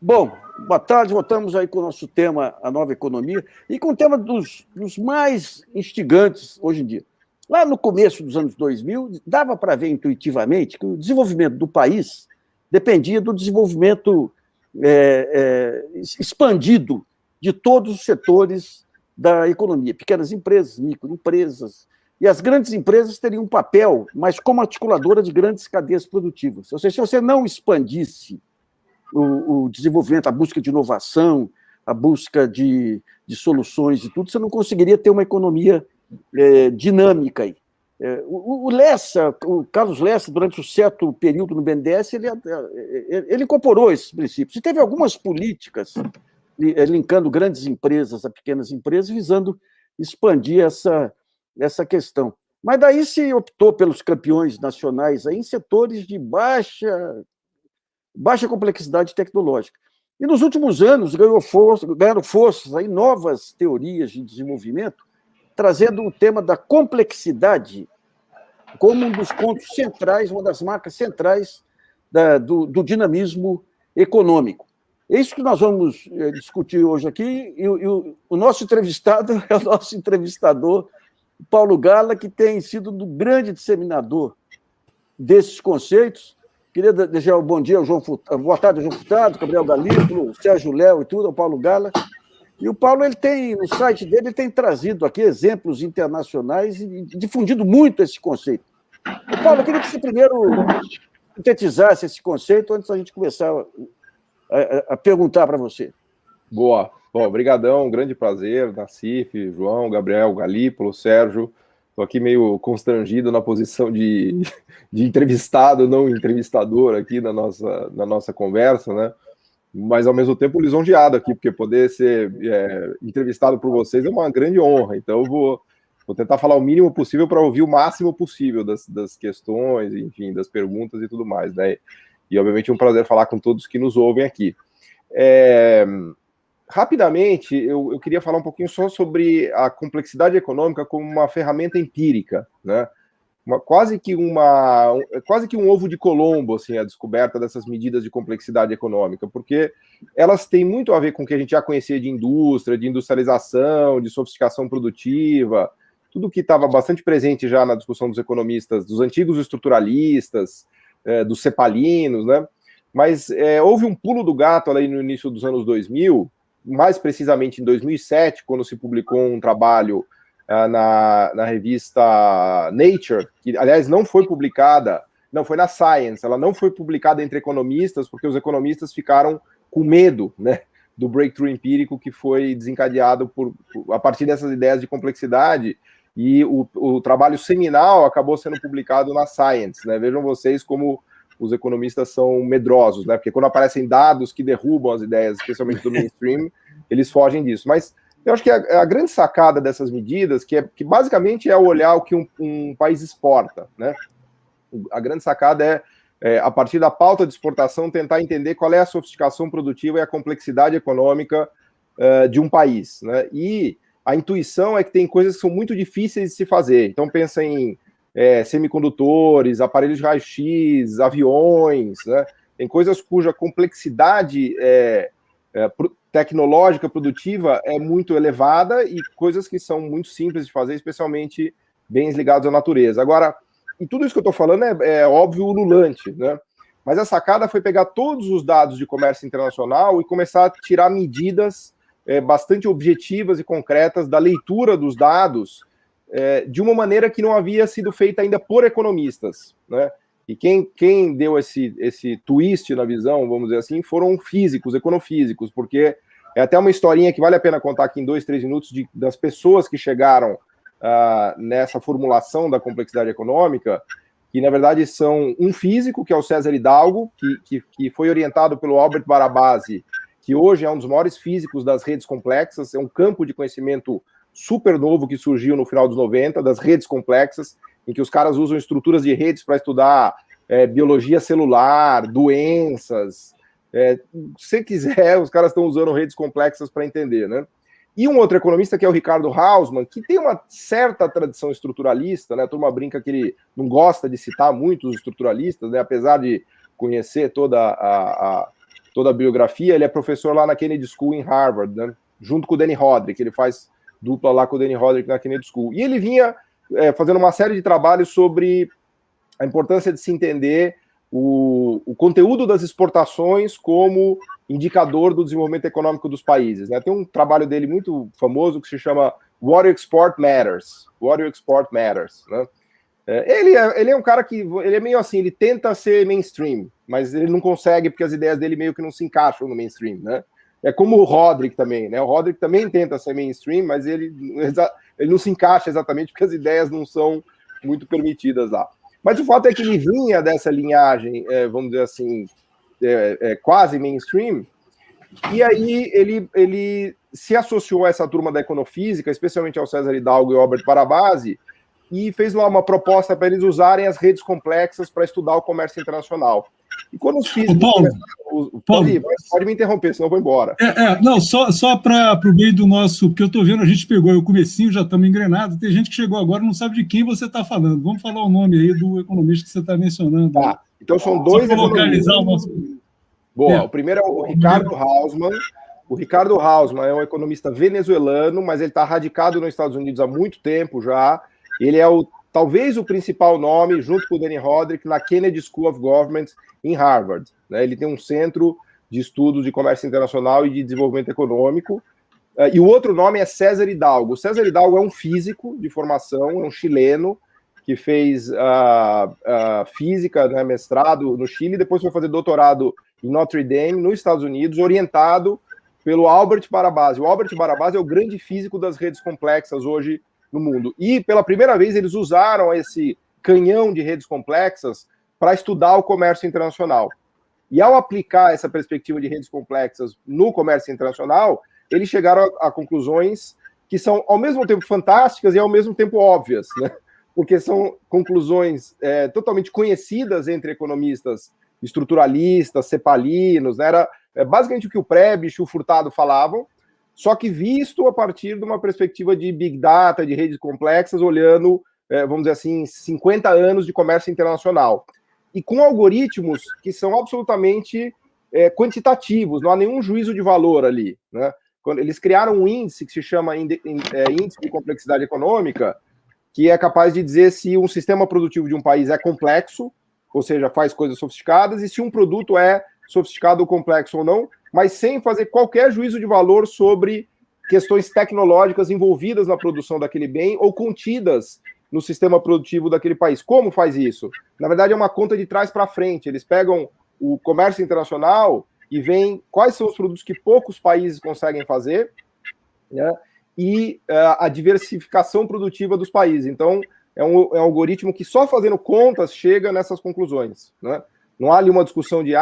Bom, boa tarde, voltamos aí com o nosso tema, a nova economia, e com o tema dos mais instigantes hoje em dia. Lá no começo dos anos 2000, dava para ver intuitivamente que o desenvolvimento do país dependia do desenvolvimento expandido de todos os setores da economia, pequenas empresas, microempresas, e as grandes empresas teriam um papel, mas como articuladora de grandes cadeias produtivas. Ou seja, se você não expandisse o desenvolvimento, a busca de inovação, a busca de soluções e tudo, você não conseguiria ter uma economia dinâmica aí. O Carlos Lessa, durante um certo período no BNDES, ele incorporou esses princípios. E teve algumas políticas linkando grandes empresas a pequenas empresas, visando expandir essa questão. Mas daí se optou pelos campeões nacionais aí, em setores de baixa complexidade tecnológica. E nos últimos anos ganharam forças aí novas teorias de desenvolvimento, trazendo o tema da complexidade como um dos pontos centrais, uma das marcas centrais do dinamismo econômico. É isso que nós vamos discutir hoje aqui, e o nosso entrevistado é o nosso entrevistador, Paulo Gala, que tem sido um grande disseminador desses conceitos. Queria desejar um bom dia ao boa tarde ao João Furtado, Gabriel Galípolo, Sérgio Léo e tudo, ao Paulo Gala. E o Paulo, no site dele, tem trazido aqui exemplos internacionais e difundido muito esse conceito. Paulo, eu queria que você primeiro sintetizasse esse conceito antes da gente começar a perguntar para você. Boa. Bom, brigadão, um grande prazer, Nassif, João, Gabriel, Galípolo, Sérgio. Estou aqui meio constrangido na posição de entrevistado, não entrevistador aqui na nossa conversa, né? Mas, ao mesmo tempo, lisonjeado aqui, porque poder ser entrevistado por vocês é uma grande honra. Então, eu vou tentar falar o mínimo possível para ouvir o máximo possível das questões, enfim, das perguntas e tudo mais, né? E, obviamente, é um prazer falar com todos que nos ouvem aqui. Rapidamente, eu queria falar um pouquinho só sobre a complexidade econômica como uma ferramenta empírica, né? Quase que um ovo de Colombo, assim, a descoberta dessas medidas de complexidade econômica, porque elas têm muito a ver com o que a gente já conhecia de indústria, de industrialização, de sofisticação produtiva, tudo que estava bastante presente já na discussão dos economistas, dos antigos estruturalistas, dos cepalinos, né? Mas houve um pulo do gato ali no início dos anos 2000, mais precisamente em 2007, quando se publicou um trabalho na revista Nature, que, aliás, não foi publicada, não, foi na Science, ela não foi publicada entre economistas, porque os economistas ficaram com medo, né, do breakthrough empírico que foi desencadeado a partir dessas ideias de complexidade, e o trabalho seminal acabou sendo publicado na Science, né? Vejam vocês como os economistas são medrosos, né? Porque quando aparecem dados que derrubam as ideias, especialmente do mainstream, eles fogem disso. Mas eu acho que a grande sacada dessas medidas, que basicamente é olhar o que um país exporta, né? A grande sacada a partir da pauta de exportação, tentar entender qual é a sofisticação produtiva e a complexidade econômica de um país, né? E a intuição é que tem coisas que são muito difíceis de se fazer. Então, pensa em semicondutores, aparelhos de raio-x, aviões, né? Tem coisas cuja complexidade tecnológica, produtiva, é muito elevada e coisas que são muito simples de fazer, especialmente bens ligados à natureza. Agora, e tudo isso que eu estou falando é óbvio ululante, né? Mas a sacada foi pegar todos os dados de comércio internacional e começar a tirar medidas bastante objetivas e concretas da leitura dos dados de uma maneira que não havia sido feita ainda por economistas, né? E quem deu esse twist na visão, vamos dizer assim, foram físicos, econofísicos, porque é até uma historinha que vale a pena contar aqui em 2, 3 minutos das pessoas que chegaram nessa formulação da complexidade econômica, que na verdade são um físico, que é o César Hidalgo, que foi orientado pelo Albert Barabasi, que hoje é um dos maiores físicos das redes complexas, é um campo de conhecimento super novo que surgiu no final dos 90, das redes complexas, em que os caras usam estruturas de redes para estudar biologia celular, doenças. Se quiser, os caras estão usando redes complexas para entender, né? E um outro economista, que é o Ricardo Hausmann, que tem uma certa tradição estruturalista, né? A turma brinca que ele não gosta de citar muito os estruturalistas, né? Apesar de conhecer toda toda a biografia, ele é professor lá na Kennedy School em Harvard, né? Junto com o Danny Roderick, ele faz dupla lá com o Danny Roderick na Kennedy School. E ele vinha fazendo uma série de trabalhos sobre a importância de se entender o conteúdo das exportações como indicador do desenvolvimento econômico dos países, né? Tem um trabalho dele muito famoso que se chama What You Export Matters. What You Export Matters, né? Ele é um cara que ele é meio assim, ele tenta ser mainstream, mas ele não consegue porque as ideias dele meio que não se encaixam no mainstream, né? É como o Roderick também, né? O Roderick também tenta ser mainstream, mas ele não se encaixa exatamente porque as ideias não são muito permitidas lá. Mas o fato é que ele vinha dessa linhagem, vamos dizer assim, quase mainstream, e aí ele se associou a essa turma da econofísica, especialmente ao César Hidalgo e ao Albert Barabasi, e fez lá uma proposta para eles usarem as redes complexas para estudar o comércio internacional. E quando os físicos... Paulo, pode me interromper, senão eu vou embora. Não, só para o meio do nosso... Porque eu estou vendo, a gente pegou aí o comecinho, já estamos engrenados, tem gente que chegou agora e não sabe de quem você está falando. Vamos falar o nome aí do economista que você está mencionando. Tá, então são dois economistas. Localizar o nosso... Boa, o primeiro é o Ricardo Hausmann. O Ricardo Hausmann é um economista venezuelano, mas ele está radicado nos Estados Unidos há muito tempo já. Ele é talvez o principal nome, junto com o Danny Roderick, na Kennedy School of Government em Harvard, né? Ele tem um centro de estudos de comércio internacional e de desenvolvimento econômico. E o outro nome é César Hidalgo. O César Hidalgo é um físico de formação, é um chileno que fez física, né, mestrado no Chile, depois foi fazer doutorado em Notre Dame, nos Estados Unidos, orientado pelo Albert Barabasi. O Albert Barabasi é o grande físico das redes complexas hoje no mundo. E, pela primeira vez, eles usaram esse canhão de redes complexas para estudar o comércio internacional. E, ao aplicar essa perspectiva de redes complexas no comércio internacional, eles chegaram a conclusões que são, ao mesmo tempo, fantásticas e, ao mesmo tempo, óbvias, né? Porque são conclusões totalmente conhecidas entre economistas estruturalistas, cepalinos, né? Era basicamente o que o Prebisch e o Furtado falavam, só que visto a partir de uma perspectiva de Big Data, de redes complexas, olhando, vamos dizer assim, 50 anos de comércio internacional. E com algoritmos que são absolutamente quantitativos, não há nenhum juízo de valor ali, né? Quando eles criaram um índice que se chama Índice de Complexidade Econômica, que é capaz de dizer se um sistema produtivo de um país é complexo, ou seja, faz coisas sofisticadas, e se um produto é sofisticado ou complexo ou não, mas sem fazer qualquer juízo de valor sobre questões tecnológicas envolvidas na produção daquele bem ou contidas no sistema produtivo daquele país. Como faz isso? Na verdade, é uma conta de trás para frente. Eles pegam o comércio internacional e veem quais são os produtos que poucos países conseguem fazer, né? E a diversificação produtiva dos países. Então, é um algoritmo que só fazendo contas chega nessas conclusões, né? Não há ali uma discussão de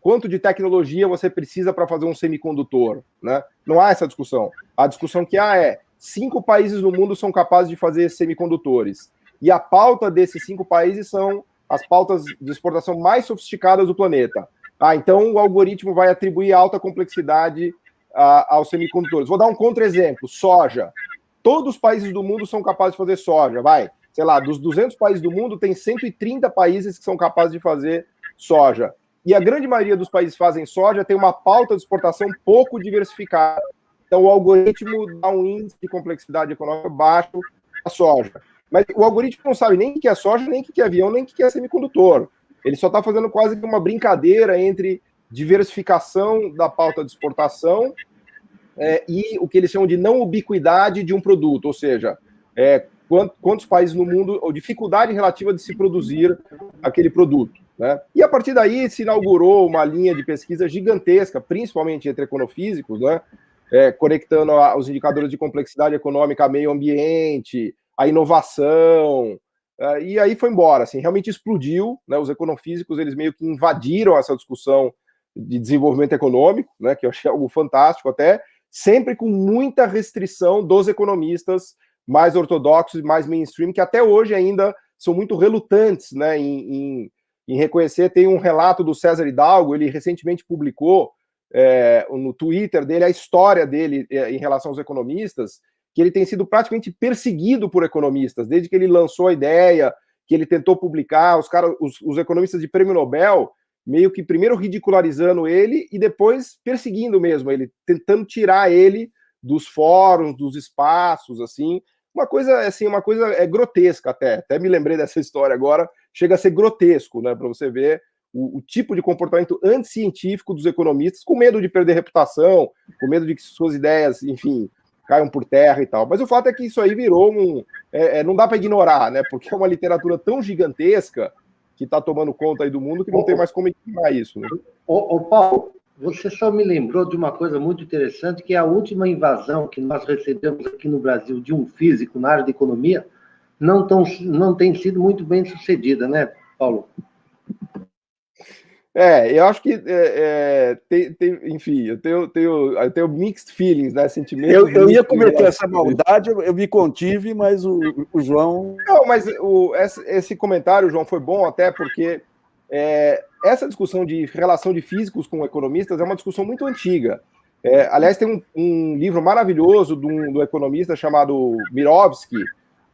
quanto de tecnologia você precisa para fazer um semicondutor, né? Não há essa discussão. A discussão que há 5 países no mundo são capazes de fazer semicondutores. E a pauta desses 5 países são as pautas de exportação mais sofisticadas do planeta. Então o algoritmo vai atribuir alta complexidade aos semicondutores. Vou dar um contra-exemplo: soja. Todos os países do mundo são capazes de fazer soja. Sei lá, dos 200 países do mundo, tem 130 países que são capazes de fazer soja. E a grande maioria dos países que fazem soja tem uma pauta de exportação pouco diversificada. Então, o algoritmo dá um índice de complexidade econômica baixo à soja. Mas o algoritmo não sabe nem o que é soja, nem o que é avião, nem o que é semicondutor. Ele só está fazendo quase que uma brincadeira entre diversificação da pauta de exportação e o que eles chamam de não ubiquidade de um produto, ou seja, quantos países no mundo, ou dificuldade relativa de se produzir aquele produto, né? E a partir daí se inaugurou uma linha de pesquisa gigantesca, principalmente entre econofísicos, né? Conectando os indicadores de complexidade econômica a meio ambiente, a inovação, e aí foi embora, assim, realmente explodiu, né? Os econofísicos, eles meio que invadiram essa discussão de desenvolvimento econômico, né? Que eu achei algo fantástico até, sempre com muita restrição dos economistas mais ortodoxos e mais mainstream, que até hoje ainda são muito relutantes, né, em reconhecer. Tem um relato do César Hidalgo, ele recentemente publicou no Twitter dele a história dele em relação aos economistas, que ele tem sido praticamente perseguido por economistas, desde que ele lançou a ideia, que ele tentou publicar, os economistas de prêmio Nobel meio que primeiro ridicularizando ele e depois perseguindo mesmo ele, tentando tirar ele dos fóruns, dos espaços, assim, uma coisa grotesca até me lembrei dessa história agora, chega a ser grotesco, né, para você ver o tipo de comportamento anticientífico dos economistas, com medo de perder reputação, com medo de que suas ideias, enfim, caiam por terra e tal. Mas o fato é que isso aí virou não dá para ignorar, né, porque é uma literatura tão gigantesca que está tomando conta aí do mundo que não tem mais como ignorar isso, né? Ô, Paulo, você só me lembrou de uma coisa muito interessante, que é a última invasão que nós recebemos aqui no Brasil de um físico na área de economia não tem sido muito bem sucedida, né, Paulo? Eu acho que, enfim, eu tenho mixed feelings, né, sentimentos. Eu ia cometer essa maldade, eu me contive, mas o João... Não, mas esse comentário, João, foi bom até porque essa discussão de relação de físicos com economistas é uma discussão muito antiga. Aliás, tem um livro maravilhoso do economista chamado Mirovsky,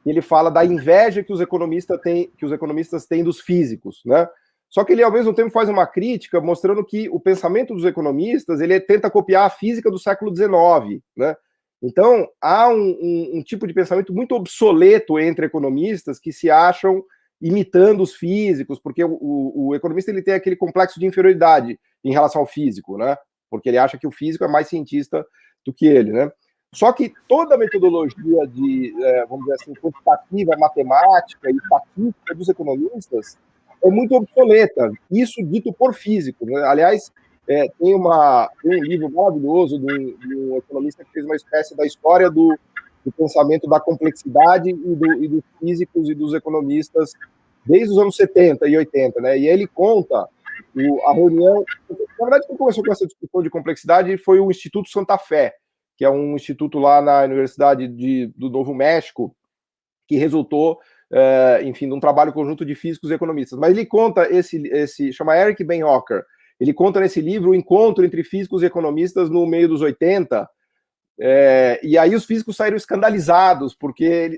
que ele fala da inveja que os economistas têm dos físicos, né? Só que ele, ao mesmo tempo, faz uma crítica mostrando que o pensamento dos economistas ele tenta copiar a física do século XIX, né? Então, há um tipo de pensamento muito obsoleto entre economistas que se acham imitando os físicos, porque o economista ele tem aquele complexo de inferioridade em relação ao físico, né? Porque ele acha que o físico é mais cientista do que ele, né? Só que toda a metodologia vamos dizer assim, quantitativa, matemática e estatística dos economistas é muito obsoleta, isso dito por físicos, né? Aliás, tem um livro maravilhoso de um economista que fez uma espécie da história do pensamento da complexidade e dos físicos e dos economistas desde os anos 70 e 80, né? E ele conta a reunião... Na verdade, quem começou com essa discussão de complexidade foi o Instituto Santa Fé, que é um instituto lá na Universidade do Novo México, que resultou... enfim, de um trabalho conjunto de físicos e economistas. Mas ele conta chama Eric Ben-Hocker, ele conta nesse livro o encontro entre físicos e economistas no meio dos 80, e aí os físicos saíram escandalizados,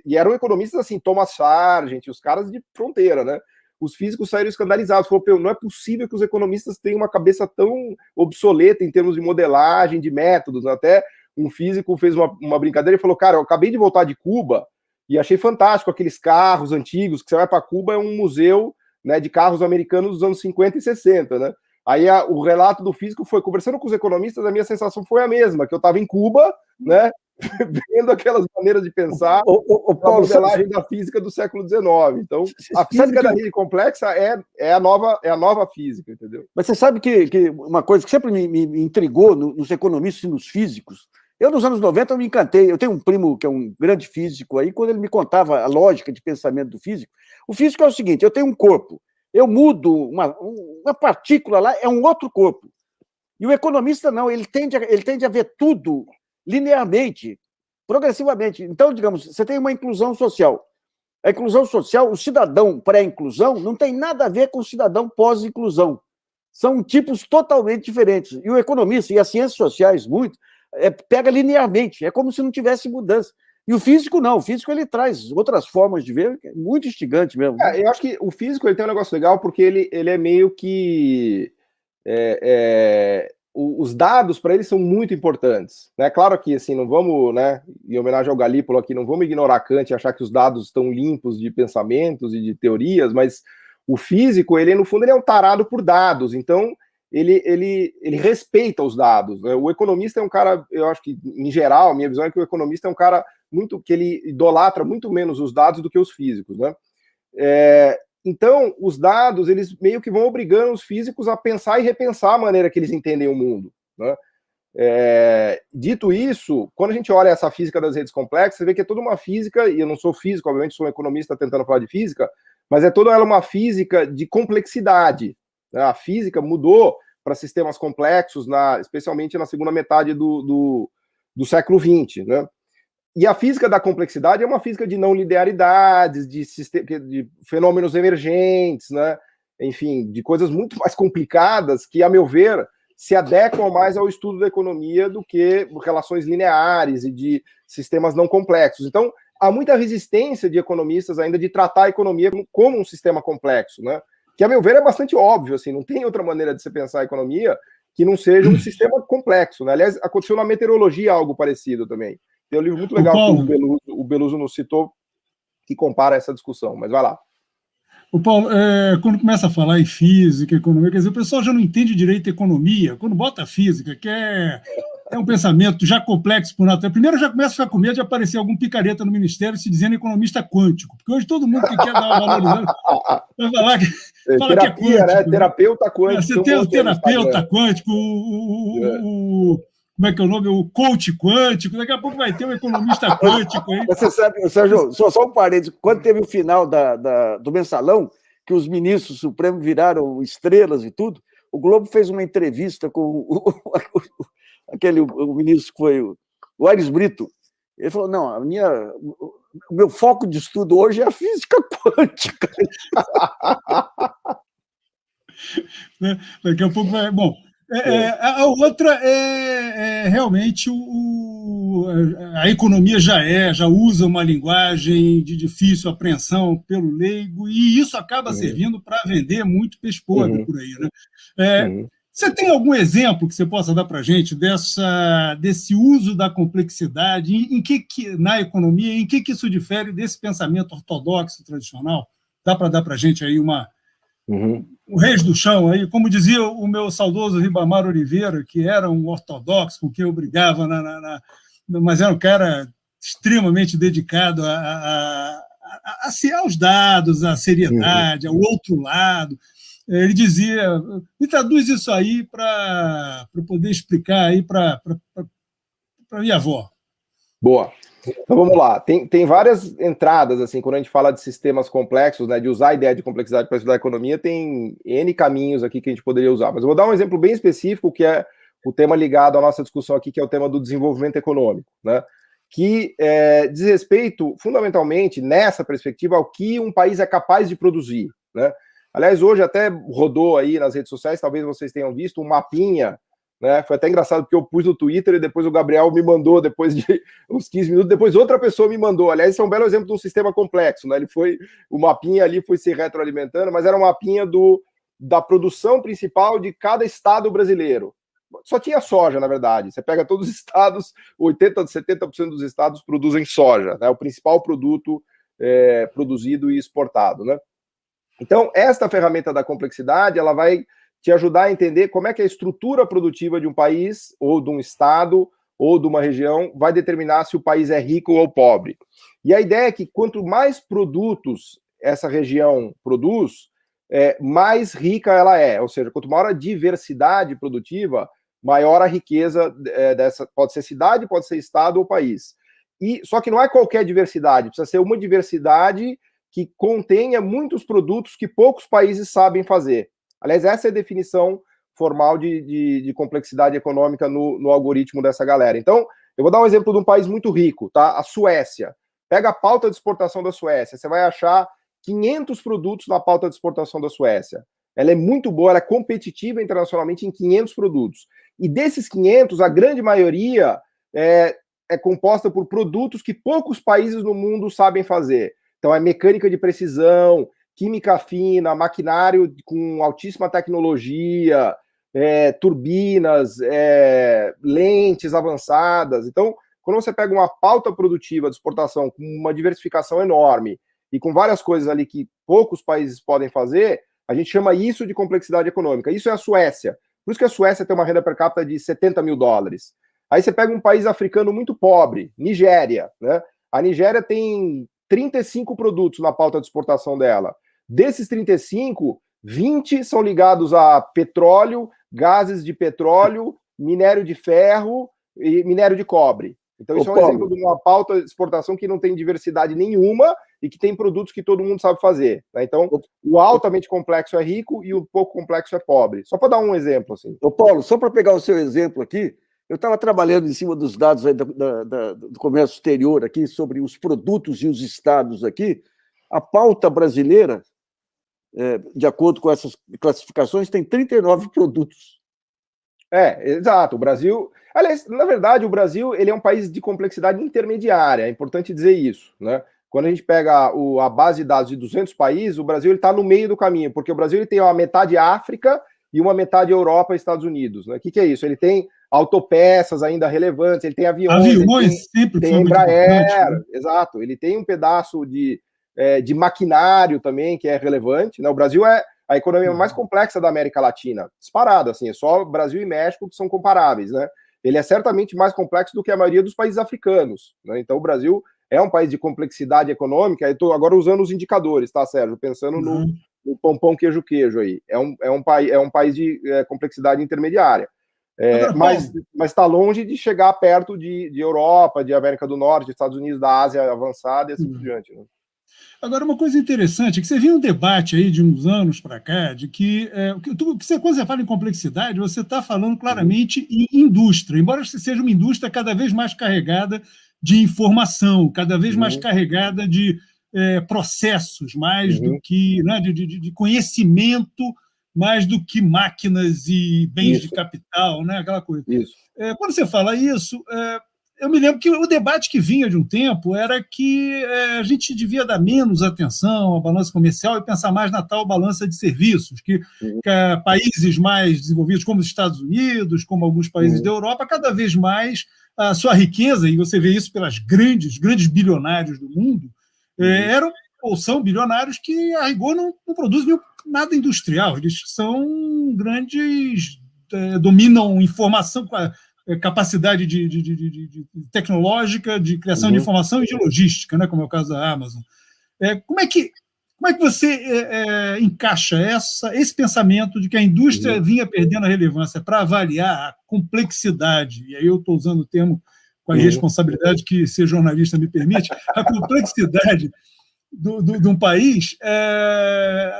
e eram economistas assim, Thomas Sargent, os caras de fronteira, né? Os físicos saíram escandalizados, falaram, não é possível que os economistas tenham uma cabeça tão obsoleta em termos de modelagem, de métodos. Até um físico fez uma brincadeira e falou, cara, eu acabei de voltar de Cuba, e achei fantástico aqueles carros antigos, que você vai para Cuba, é um museu, né, de carros americanos dos anos 50 e 60, né? Aí o relato do físico foi, conversando com os economistas, a minha sensação foi a mesma, que eu estava em Cuba, né, vendo aquelas maneiras de pensar, Paulo, a modelagem da física do século XIX. Então, a física da rede complexa é a nova física, entendeu? Mas você sabe que uma coisa que sempre me intrigou nos economistas e nos físicos, eu, nos anos 90, eu me encantei. Eu tenho um primo que é um grande físico aí, quando ele me contava a lógica de pensamento do físico, o físico é o seguinte, eu tenho um corpo, eu mudo uma partícula lá, é um outro corpo. E o economista não, ele tende a ver tudo linearmente, progressivamente. Então, digamos, você tem uma inclusão social. A inclusão social, o cidadão pré-inclusão, não tem nada a ver com o cidadão pós-inclusão. São tipos totalmente diferentes. E o economista e as ciências sociais, muito, pega linearmente, é como se não tivesse mudança. E o físico não, o físico ele traz outras formas de ver, é muito instigante mesmo. Eu acho que o físico ele tem um negócio legal porque ele é meio que... os dados para ele são muito importantes, né? Claro que assim, não vamos, né, em homenagem ao Galípolo aqui, não vamos ignorar Kant e achar que os dados estão limpos de pensamentos e de teorias, mas o físico, ele no fundo, ele é um tarado por dados, então ele respeita os dados, né? O economista é um cara, eu acho que, em geral, a minha visão é que o economista é um cara que ele idolatra muito menos os dados do que os físicos, né? Então, os dados, eles meio que vão obrigando os físicos a pensar e repensar a maneira que eles entendem o mundo, né? Dito isso, quando a gente olha essa física das redes complexas, você vê que é toda uma física, e eu não sou físico, obviamente sou um economista tentando falar de física, mas é toda ela uma física de complexidade, né? A física mudou para sistemas complexos, especialmente na segunda metade do século XX, né? E a física da complexidade é uma física de não linearidades, de fenômenos emergentes, né? Enfim, de coisas muito mais complicadas que, a meu ver, se adequam mais ao estudo da economia do que relações lineares e de sistemas não complexos. Então, há muita resistência de economistas ainda de tratar a economia como um sistema complexo, né? que, a meu ver, é bastante óbvio, assim, não tem outra maneira de você pensar a economia que não seja um sistema complexo, né? Aliás, aconteceu na meteorologia algo parecido também. Tem um livro muito legal que o Beluso nos citou, que compara essa discussão, mas vai lá. O Paulo, quando começa a falar em física, economia, quer dizer, o pessoal já não entende direito física. Quando bota física, que é um pensamento já complexo por natureza. Primeiro já começa a ficar com medo de aparecer algum picareta no ministério se dizendo economista quântico, porque hoje todo mundo que quer dar uma valorizada vai falar que, fala terapia, que é quântico. Né? Terapeuta quântico. Você tem o terapeuta quântico, como é que é o nome? O coach quântico, daqui a pouco vai ter um economista quântico aí. Você sabe, Sérgio, só um parênteses, quando teve o final do mensalão, que os ministros supremos viraram estrelas e tudo, o Globo fez uma entrevista com o ministro que foi o Aires Brito. Ele falou, não, o meu foco de estudo hoje é a física quântica. Daqui a pouco vai... Bom, a outra realmente a economia já usa uma linguagem de difícil apreensão pelo leigo, e isso acaba servindo para vender muito peixe-podre por aí, né? Você tem algum exemplo que você possa dar para a gente desse uso da complexidade na economia, em que isso difere desse pensamento ortodoxo tradicional? Dá para dar para a gente aí o reis do chão, aí, como dizia o meu saudoso Ribamar Oliveira, que era um ortodoxo com quem eu brigava, mas era um cara extremamente dedicado aos dados, à seriedade, ao outro lado. Ele dizia, me traduz isso aí para poder explicar aí para minha avó. Boa. Então vamos lá, tem várias entradas, assim, quando a gente fala de sistemas complexos, né, de usar a ideia de complexidade para estudar a economia, tem N caminhos aqui que a gente poderia usar, mas eu vou dar um exemplo bem específico, que é o tema ligado à nossa discussão aqui, que é o tema do desenvolvimento econômico, né, que diz respeito, fundamentalmente, nessa perspectiva, ao que um país é capaz de produzir, né. Aliás, hoje até rodou aí nas redes sociais, talvez vocês tenham visto, um mapinha, né? Foi até engraçado porque eu pus no Twitter e depois o Gabriel me mandou, depois de uns 15 minutos, depois outra pessoa me mandou. Aliás, esse é um belo exemplo de um sistema complexo, né? O mapinha ali foi se retroalimentando, mas era um mapinha da produção principal de cada estado brasileiro. Só tinha soja, na verdade. Você pega todos os estados, 80%, 70% dos estados produzem soja, né? O principal produto produzido e exportado, né? Então, esta ferramenta da complexidade, ela vai te ajudar a entender como é que a estrutura produtiva de um país, ou de um estado, ou de uma região, vai determinar se o país é rico ou pobre. E a ideia é que quanto mais produtos essa região produz, mais rica ela é. Ou seja, quanto maior a diversidade produtiva, maior a riqueza dessa. Pode ser cidade, pode ser estado ou país. Só que não é qualquer diversidade, precisa ser uma diversidade que contenha muitos produtos que poucos países sabem fazer. Aliás, essa é a definição formal de complexidade econômica no algoritmo dessa galera. Então, eu vou dar um exemplo de um país muito rico, tá? A Suécia. Pega a pauta de exportação da Suécia, você vai achar 500 produtos na pauta de exportação da Suécia. Ela é muito boa, ela é competitiva internacionalmente em 500 produtos. E desses 500, a grande maioria é composta por produtos que poucos países no mundo sabem fazer. Então, é mecânica de precisão, química fina, maquinário com altíssima tecnologia, turbinas, lentes avançadas. Então, quando você pega uma pauta produtiva de exportação com uma diversificação enorme e com várias coisas ali que poucos países podem fazer, a gente chama isso de complexidade econômica. Isso é a Suécia. Por isso que a Suécia tem uma renda per capita de $70 mil. Aí você pega um país africano muito pobre, Nigéria, né? A Nigéria tem 35 produtos na pauta de exportação dela. Desses 35, 20 são ligados a petróleo, gases de petróleo, minério de ferro e minério de cobre. Então, isso é um exemplo de uma pauta de exportação que não tem diversidade nenhuma e que tem produtos que todo mundo sabe fazer. Né? Então, o altamente complexo é rico e o pouco complexo é pobre. Só para dar um exemplo. Assim. Ô Paulo, só para pegar o seu exemplo aqui, eu estava trabalhando em cima dos dados aí do comércio exterior aqui, sobre os produtos e os estados aqui. A pauta brasileira, de acordo com essas classificações, tem 39 produtos. Exato. O Brasil... Aliás, na verdade, o Brasil ele é um país de complexidade intermediária, é importante dizer isso. Né? Quando a gente pega a base de dados de 200 países, o Brasil está no meio do caminho, porque o Brasil ele tem uma metade África e uma metade Europa e Estados Unidos. Né? O que é isso? Ele tem autopeças ainda relevantes, ele tem aviões sempre tem Embraer, né? Exato, ele tem um pedaço de maquinário também que é relevante. Né? O Brasil é a economia mais complexa da América Latina, disparado, assim, é só Brasil e México que são comparáveis, né? Ele é certamente mais complexo do que a maioria dos países africanos, né? Então o Brasil é um país de complexidade econômica. Eu estou agora usando os indicadores, tá, Sérgio? Pensando no pão, queijo aí. É um país de complexidade intermediária. Mas está longe de chegar perto de Europa, de América do Norte, Estados Unidos, da Ásia avançada e assim por diante. Né? Agora, uma coisa interessante é que você viu um debate aí de uns anos para cá, de que quando você fala em complexidade, você está falando claramente em indústria, embora seja uma indústria cada vez mais carregada de informação, cada vez mais carregada de processos, mais do que, né, de conhecimento, mais do que máquinas e bens de capital, né, aquela coisa. Quando você fala isso, eu me lembro que o debate que vinha de um tempo era que a gente devia dar menos atenção à balança comercial e pensar mais na tal balança de serviços, que países mais desenvolvidos, como os Estados Unidos, como alguns países da Europa, cada vez mais a sua riqueza, e você vê isso pelas grandes bilionários do mundo, eram ou são bilionários que, a rigor, não produzem nada industrial. Eles são grandes, dominam informação, capacidade de tecnológica, de criação de informação e de logística, né, como é o caso da Amazon. Como é que você encaixa esse pensamento de que a indústria vinha perdendo a relevância para avaliar a complexidade, e aí eu estou usando o termo com a responsabilidade que ser jornalista me permite, a complexidade de um país,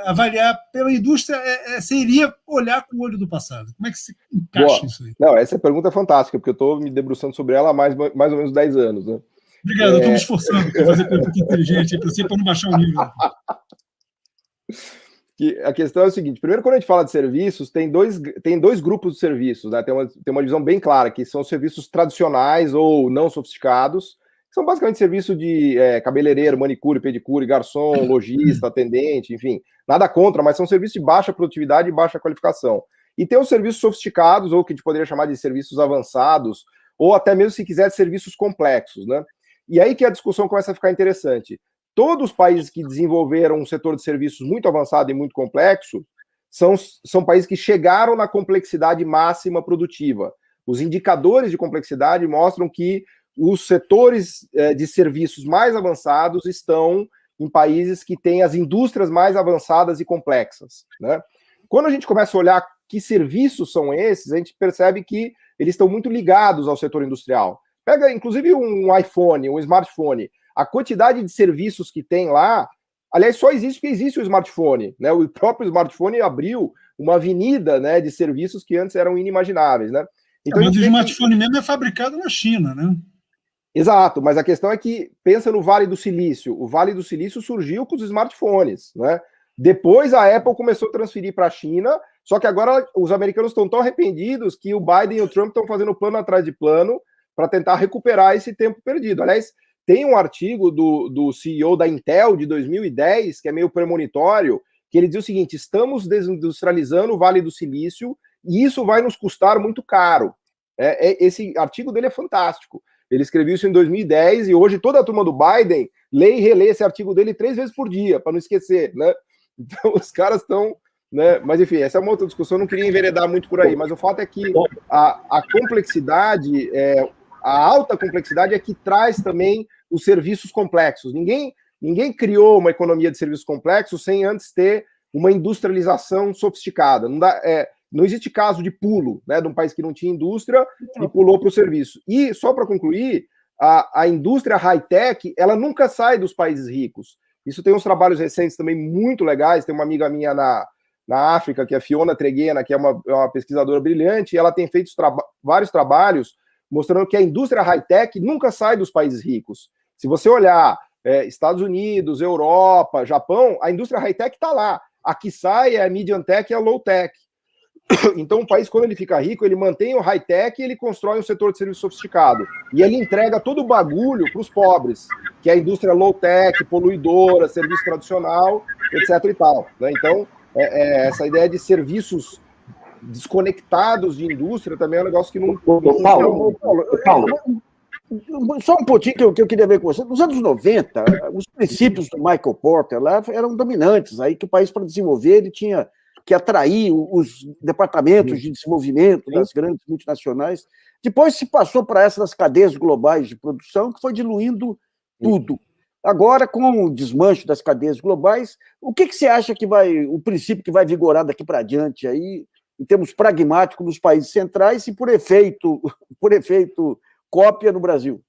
avaliar pela indústria seria olhar com o olho do passado. Como é que se encaixa isso aí? Não, essa pergunta é fantástica, porque eu estou me debruçando sobre ela há mais ou menos 10 anos. Né? Obrigado, eu estou me esforçando para fazer pergunta inteligente para não baixar o nível. A questão é o seguinte: primeiro, quando a gente fala de serviços, tem dois grupos de serviços, né? Tem uma divisão bem clara, que são os serviços tradicionais ou não sofisticados, que são basicamente serviços de cabeleireiro, manicure, pedicure, garçom, lojista, atendente, enfim, nada contra, mas são serviços de baixa produtividade e baixa qualificação. E tem os serviços sofisticados, ou que a gente poderia chamar de serviços avançados, ou até mesmo, se quiser, serviços complexos, né? E aí que a discussão começa a ficar interessante. Todos os países que desenvolveram um setor de serviços muito avançado e muito complexo são países que chegaram na complexidade máxima produtiva. Os indicadores de complexidade mostram que os setores de serviços mais avançados estão em países que têm as indústrias mais avançadas e complexas. Né? Quando a gente começa a olhar que serviços são esses, a gente percebe que eles estão muito ligados ao setor industrial. Pega, inclusive, um iPhone, um smartphone. A quantidade de serviços que tem lá, aliás, só existe porque existe o smartphone, né? O próprio smartphone abriu uma avenida, né, de serviços que antes eram inimagináveis, né? Então, mas o smartphone mesmo é fabricado na China, né? Exato, mas a questão é que, pensa no Vale do Silício. O Vale do Silício surgiu com os smartphones, né? Depois a Apple começou a transferir para a China, só que agora os americanos estão tão arrependidos que o Biden e o Trump estão fazendo plano atrás de plano para tentar recuperar esse tempo perdido. Aliás, tem um artigo do CEO da Intel de 2010, que é meio premonitório, que ele diz o seguinte: estamos desindustrializando o Vale do Silício e isso vai nos custar muito caro. Esse artigo dele é fantástico. Ele escreveu isso em 2010 e hoje toda a turma do Biden lê e relê esse artigo dele 3 vezes por dia, para não esquecer, né? Então os caras estão... Né? Mas enfim, essa é uma outra discussão, eu não queria enveredar muito por aí, mas o fato é que a complexidade... A alta complexidade é que traz também os serviços complexos. Ninguém criou uma economia de serviços complexos sem antes ter uma industrialização sofisticada. Não existe caso de pulo, né, de um país que não tinha indústria e pulou para o serviço. E, só para concluir, a indústria high-tech, ela nunca sai dos países ricos. Isso tem uns trabalhos recentes também muito legais. Tem uma amiga minha na África, que é a Fiona Treguena, que é uma pesquisadora brilhante, e ela tem feito vários trabalhos mostrando que a indústria high-tech nunca sai dos países ricos. Se você olhar Estados Unidos, Europa, Japão, a indústria high-tech está lá. A que sai é a medium-tech e a low-tech. Então, o país, quando ele fica rico, ele mantém o high-tech e ele constrói um setor de serviço sofisticado. E ele entrega todo o bagulho para os pobres, que é a indústria low-tech, poluidora, serviço tradicional, etc. e tal. Né? Então, essa ideia de serviços desconectados de indústria também é um negócio que não... Paulo, só um pontinho que eu queria ver com você. Nos anos 90, os princípios do Michael Porter lá eram dominantes, aí que o país, para desenvolver, ele tinha que atrair os departamentos de desenvolvimento das grandes multinacionais. Depois se passou para essas cadeias globais de produção, que foi diluindo tudo. Agora, com o desmanche das cadeias globais, o que você acha que o princípio que vai vigorar daqui para adiante aí, em termos pragmáticos, nos países centrais e, por efeito cópia no Brasil?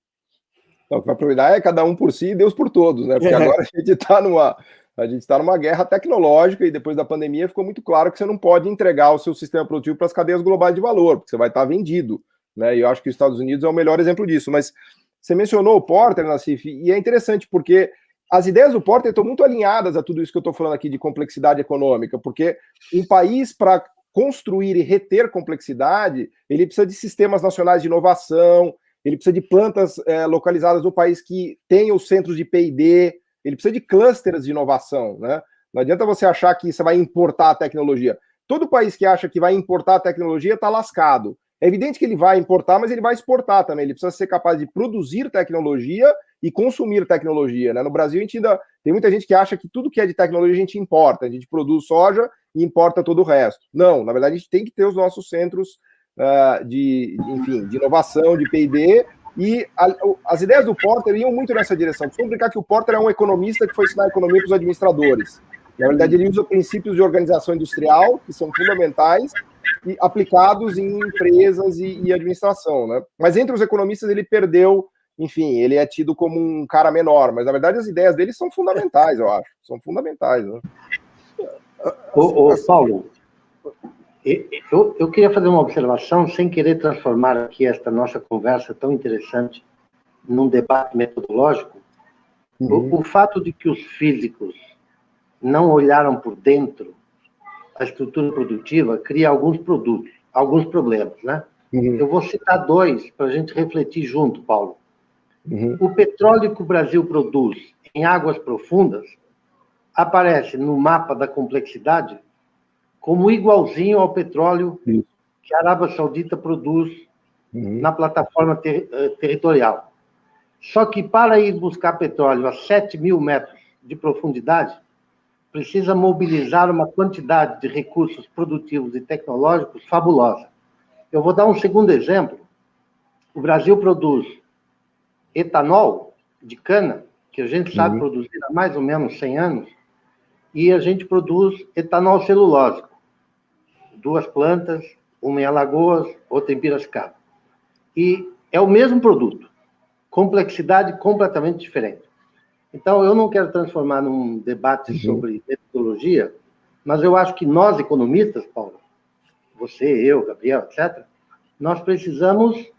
Então, a prioridade é cada um por si e Deus por todos, né? Porque agora a gente está numa guerra tecnológica e depois da pandemia ficou muito claro que você não pode entregar o seu sistema produtivo para as cadeias globais de valor, porque você vai estar vendido, né? E eu acho que os Estados Unidos é o melhor exemplo disso. Mas você mencionou o Porter, Nassif, e é interessante porque as ideias do Porter estão muito alinhadas a tudo isso que eu estou falando aqui de complexidade econômica, porque um país, para construir e reter complexidade, ele precisa de sistemas nacionais de inovação, ele precisa de plantas localizadas no país que tenham os centros de P&D, ele precisa de clusters de inovação, né? Não adianta você achar que você vai importar a tecnologia. Todo país que acha que vai importar a tecnologia está lascado. É evidente que ele vai importar, mas ele vai exportar também. Ele precisa ser capaz de produzir tecnologia e consumir tecnologia, né? No Brasil, a gente ainda tem muita gente que acha que tudo que é de tecnologia a gente importa. A gente produz soja e importa todo o resto. Não, na verdade, a gente tem que ter os nossos centros de inovação, de P&D, e as ideias do Porter iam muito nessa direção. Vamos brincar que o Porter é um economista que foi ensinar economia para os administradores. Na verdade, ele usa princípios de organização industrial, que são fundamentais, e aplicados em empresas e administração, né? Mas entre os economistas ele perdeu, enfim, ele é tido como um cara menor, mas na verdade as ideias dele são fundamentais, eu acho. São fundamentais, né? Paulo, eu queria fazer uma observação, sem querer transformar aqui esta nossa conversa tão interessante num debate metodológico. O fato de que os físicos não olharam por dentro a estrutura produtiva cria alguns problemas, né? Eu vou citar dois para a gente refletir junto, Paulo. O petróleo que o Brasil produz em águas profundas aparece no mapa da complexidade como igualzinho ao petróleo que a Arábia Saudita produz na plataforma territorial. Só que para ir buscar petróleo a 7.000 metros de profundidade, precisa mobilizar uma quantidade de recursos produtivos e tecnológicos fabulosa. Eu vou dar um segundo exemplo. O Brasil produz etanol de cana, que a gente sabe produzir há mais ou menos 100 anos, e a gente produz etanol celulósico. 2 plantas, uma em Alagoas, outra em Piracicaba. E é o mesmo produto, complexidade completamente diferente. Então, eu não quero transformar num debate sobre metodologia, mas eu acho que nós, economistas, Paulo, você, eu, Gabriel, etc., nós precisamos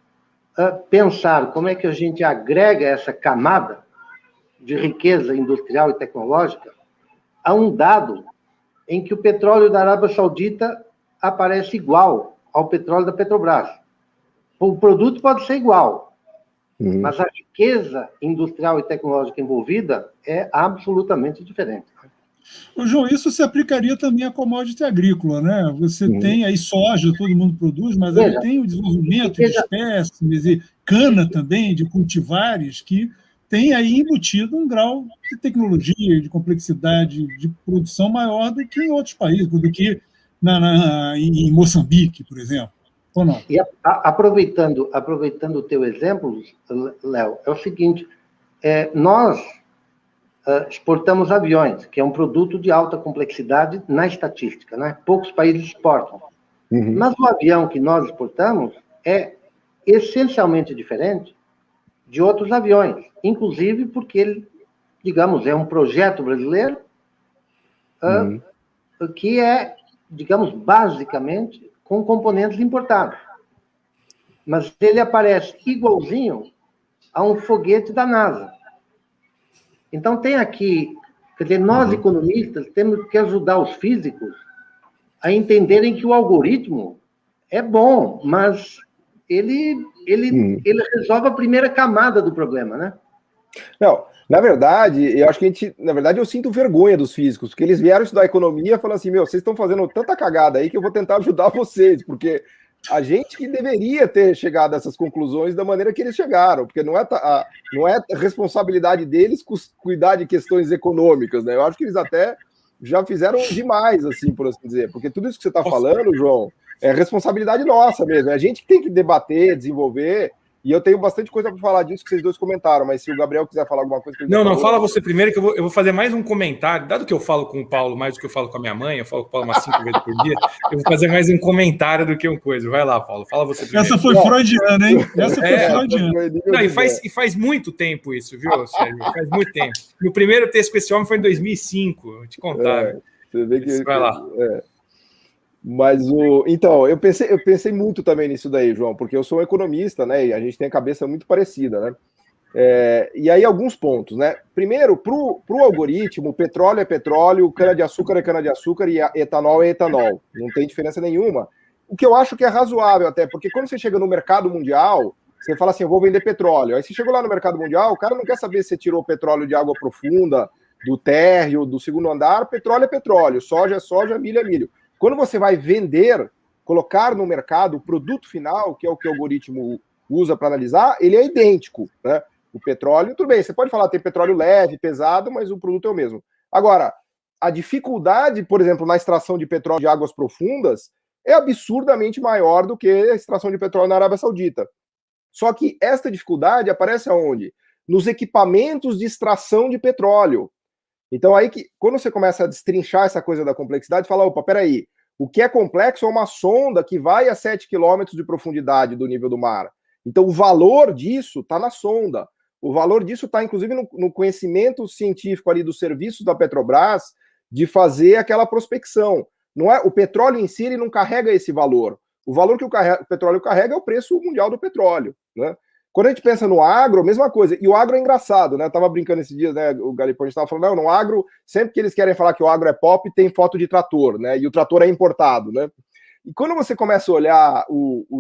pensar como é que a gente agrega essa camada de riqueza industrial e tecnológica a um dado em que o petróleo da Arábia Saudita aparece igual ao petróleo da Petrobras. O produto pode ser igual, mas a riqueza industrial e tecnológica envolvida é absolutamente diferente. Ô, João, isso se aplicaria também à commodity agrícola, né? Você tem aí soja, todo mundo produz, mas aí tem o desenvolvimento de espécimes e cana também, de cultivares, que tem aí embutido um grau de tecnologia, de complexidade de produção maior do que em outros países, do que em Moçambique, por exemplo. Ou não? E aproveitando o teu exemplo, Léo, é o seguinte, nós exportamos aviões, que é um produto de alta complexidade na estatística, né? Poucos países exportam. Mas o avião que nós exportamos é essencialmente diferente de outros aviões, inclusive porque ele, digamos, é um projeto brasileiro que é, digamos, basicamente com componentes importados. Mas ele aparece igualzinho a um foguete da NASA. Então, tem aqui, quer dizer, nós economistas temos que ajudar os físicos a entenderem que o algoritmo é bom, mas ele resolve a primeira camada do problema, né? Não, na verdade, eu acho que eu sinto vergonha dos físicos, porque eles vieram estudar economia e falaram assim, vocês estão fazendo tanta cagada aí que eu vou tentar ajudar vocês, porque a gente que deveria ter chegado a essas conclusões da maneira que eles chegaram, porque não é responsabilidade deles cuidar de questões econômicas, né? Eu acho que eles até já fizeram demais, assim, por assim dizer, porque tudo isso que você está falando, João, é responsabilidade nossa mesmo, é a gente que tem que debater, desenvolver. E eu tenho bastante coisa para falar disso que vocês dois comentaram, mas se o Gabriel quiser falar alguma coisa... Não, fala você primeiro, que eu vou fazer mais um comentário. Dado que eu falo com o Paulo mais do que eu falo com a minha mãe, eu falo com o Paulo umas 5 vezes por dia, eu vou fazer mais um comentário do que uma coisa. Vai lá, Paulo, fala você primeiro. Essa foi freudiana, hein? Essa foi freudiana. Não, e faz muito tempo isso, viu, Sérgio? Faz muito tempo. Meu primeiro texto com esse homem foi em 2005, vou te contar. Você vê que... Vai lá. Mas então, eu pensei muito também nisso daí, João, porque eu sou um economista, né? E a gente tem a cabeça muito parecida, né? E aí, alguns pontos, né? Primeiro, para o algoritmo, petróleo é petróleo, cana-de-açúcar é cana-de-açúcar e etanol é etanol. Não tem diferença nenhuma. O que eu acho que é razoável até, porque quando você chega no mercado mundial, você fala assim, eu vou vender petróleo. Aí você chegou lá no mercado mundial, o cara não quer saber se você tirou petróleo de água profunda, do térreo, do segundo andar. Petróleo é petróleo, soja é soja, milho é milho. Quando você vai vender, colocar no mercado o produto final, que é o que o algoritmo usa para analisar, ele é idêntico, né? O petróleo, tudo bem, você pode falar tem petróleo leve, pesado, mas o produto é o mesmo. Agora, a dificuldade, por exemplo, na extração de petróleo de águas profundas é absurdamente maior do que a extração de petróleo na Arábia Saudita. Só que esta dificuldade aparece aonde? Nos equipamentos de extração de petróleo. Então aí que, quando você começa a destrinchar essa coisa da complexidade, fala, opa, peraí, o que é complexo é uma sonda que vai a 7 quilômetros de profundidade do nível do mar. Então o valor disso está na sonda. O valor disso está, inclusive, no conhecimento científico ali dos serviços da Petrobras de fazer aquela prospecção. Não é, o petróleo em si ele não carrega esse valor. O valor que o petróleo carrega é o preço mundial do petróleo, né? Quando a gente pensa no agro, mesma coisa. E o agro é engraçado, né? Eu tava brincando esses dias, né? O Galipão estava falando, não, no agro, sempre que eles querem falar que o agro é pop, tem foto de trator, né? E o trator é importado, né? E quando você começa a olhar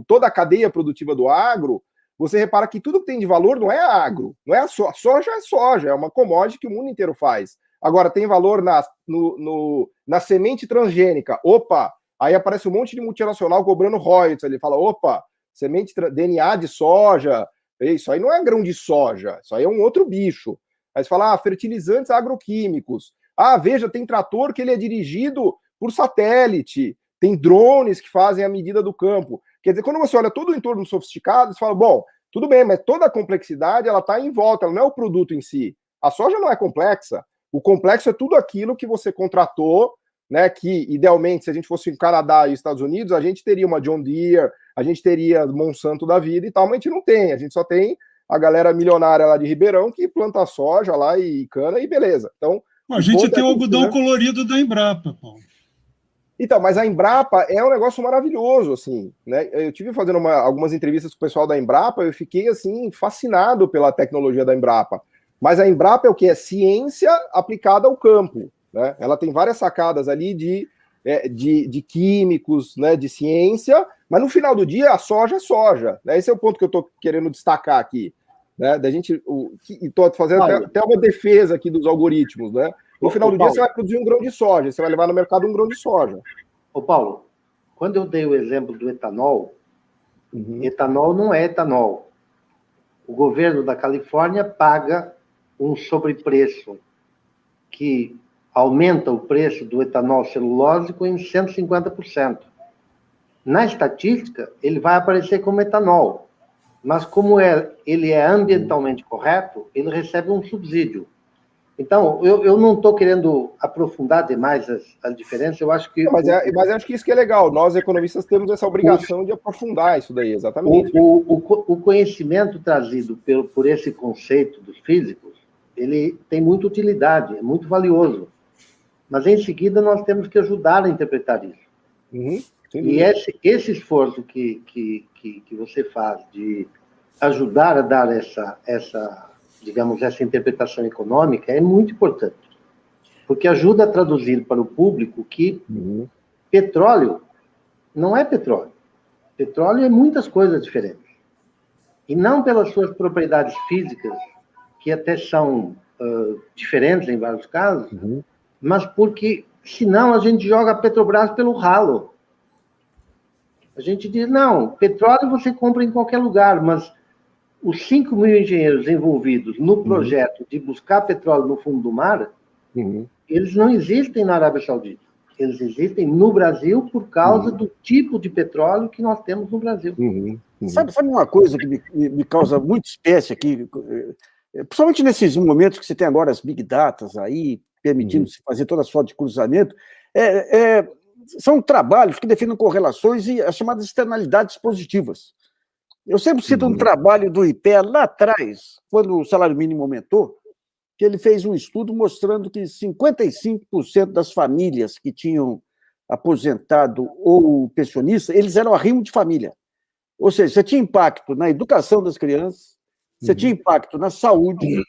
toda a cadeia produtiva do agro, você repara que tudo que tem de valor não é agro, não é a soja é soja, é uma commodity que o mundo inteiro faz. Agora, tem valor na semente transgênica. Opa! Aí aparece um monte de multinacional cobrando royalties. Ele fala, opa, semente DNA de soja... Isso aí não é grão de soja, isso aí é um outro bicho. Aí você fala, fertilizantes agroquímicos. Veja, tem trator que ele é dirigido por satélite, tem drones que fazem a medida do campo. Quer dizer, quando você olha todo o entorno sofisticado, você fala, bom, tudo bem, mas toda a complexidade, ela está em volta, ela não é o produto em si. A soja não é complexa. O complexo é tudo aquilo que você contratou, né, que, idealmente, se a gente fosse em Canadá e Estados Unidos, a gente teria uma John Deere, a gente teria Monsanto da vida e tal, mas a gente não tem. A gente só tem a galera milionária lá de Ribeirão que planta soja lá e cana e beleza. Então, a gente tem o algodão colorido da Embrapa, Paulo. Então, mas a Embrapa é um negócio maravilhoso, assim, né? Eu tive fazendo algumas entrevistas com o pessoal da Embrapa, eu fiquei, assim, fascinado pela tecnologia da Embrapa. Mas a Embrapa é o que? É ciência aplicada ao campo, né? Ela tem várias sacadas ali de químicos, né, de ciência, mas no final do dia a soja é soja, né? Esse é o ponto que eu estou querendo destacar aqui, né? Da gente, estou fazendo até uma defesa aqui dos algoritmos, né? No final do dia você vai produzir um grão de soja, você vai levar no mercado um grão de soja. Ô Paulo, quando eu dei o exemplo do etanol, etanol não é etanol. O governo da Califórnia paga um sobrepreço que aumenta o preço do etanol celulósico em 150%. Na estatística, ele vai aparecer como etanol, mas como ele é ambientalmente correto, ele recebe um subsídio. Então, eu não estou querendo aprofundar demais as diferenças, eu acho que... Não, mas eu acho que isso que é legal, nós economistas temos essa obrigação de aprofundar isso daí, exatamente. O conhecimento trazido por esse conceito dos físicos, ele tem muita utilidade, é muito valioso. Mas, em seguida, nós temos que ajudar a interpretar isso. E esse esforço que você faz de ajudar a dar essa interpretação econômica é muito importante, porque ajuda a traduzir para o público que petróleo não é petróleo. Petróleo é muitas coisas diferentes. E não pelas suas propriedades físicas, que até são diferentes em vários casos, mas porque, senão, a gente joga a Petrobras pelo ralo. A gente diz, não, petróleo você compra em qualquer lugar, mas os 5 mil engenheiros envolvidos no projeto de buscar petróleo no fundo do mar, eles não existem na Arábia Saudita. Eles existem no Brasil por causa do tipo de petróleo que nós temos no Brasil. Sabe uma coisa que me causa muita espécie aqui, principalmente nesses momentos que você tem agora as Big Datas aí, permitindo-se fazer toda a sorte de cruzamento, são trabalhos que definem correlações e as chamadas externalidades positivas. Eu sempre cito um trabalho do IPEA lá atrás, quando o salário mínimo aumentou, que ele fez um estudo mostrando que 55% das famílias que tinham aposentado ou pensionista, eles eram arrimo de família. Ou seja, você tinha impacto na educação das crianças, você tinha impacto na saúde,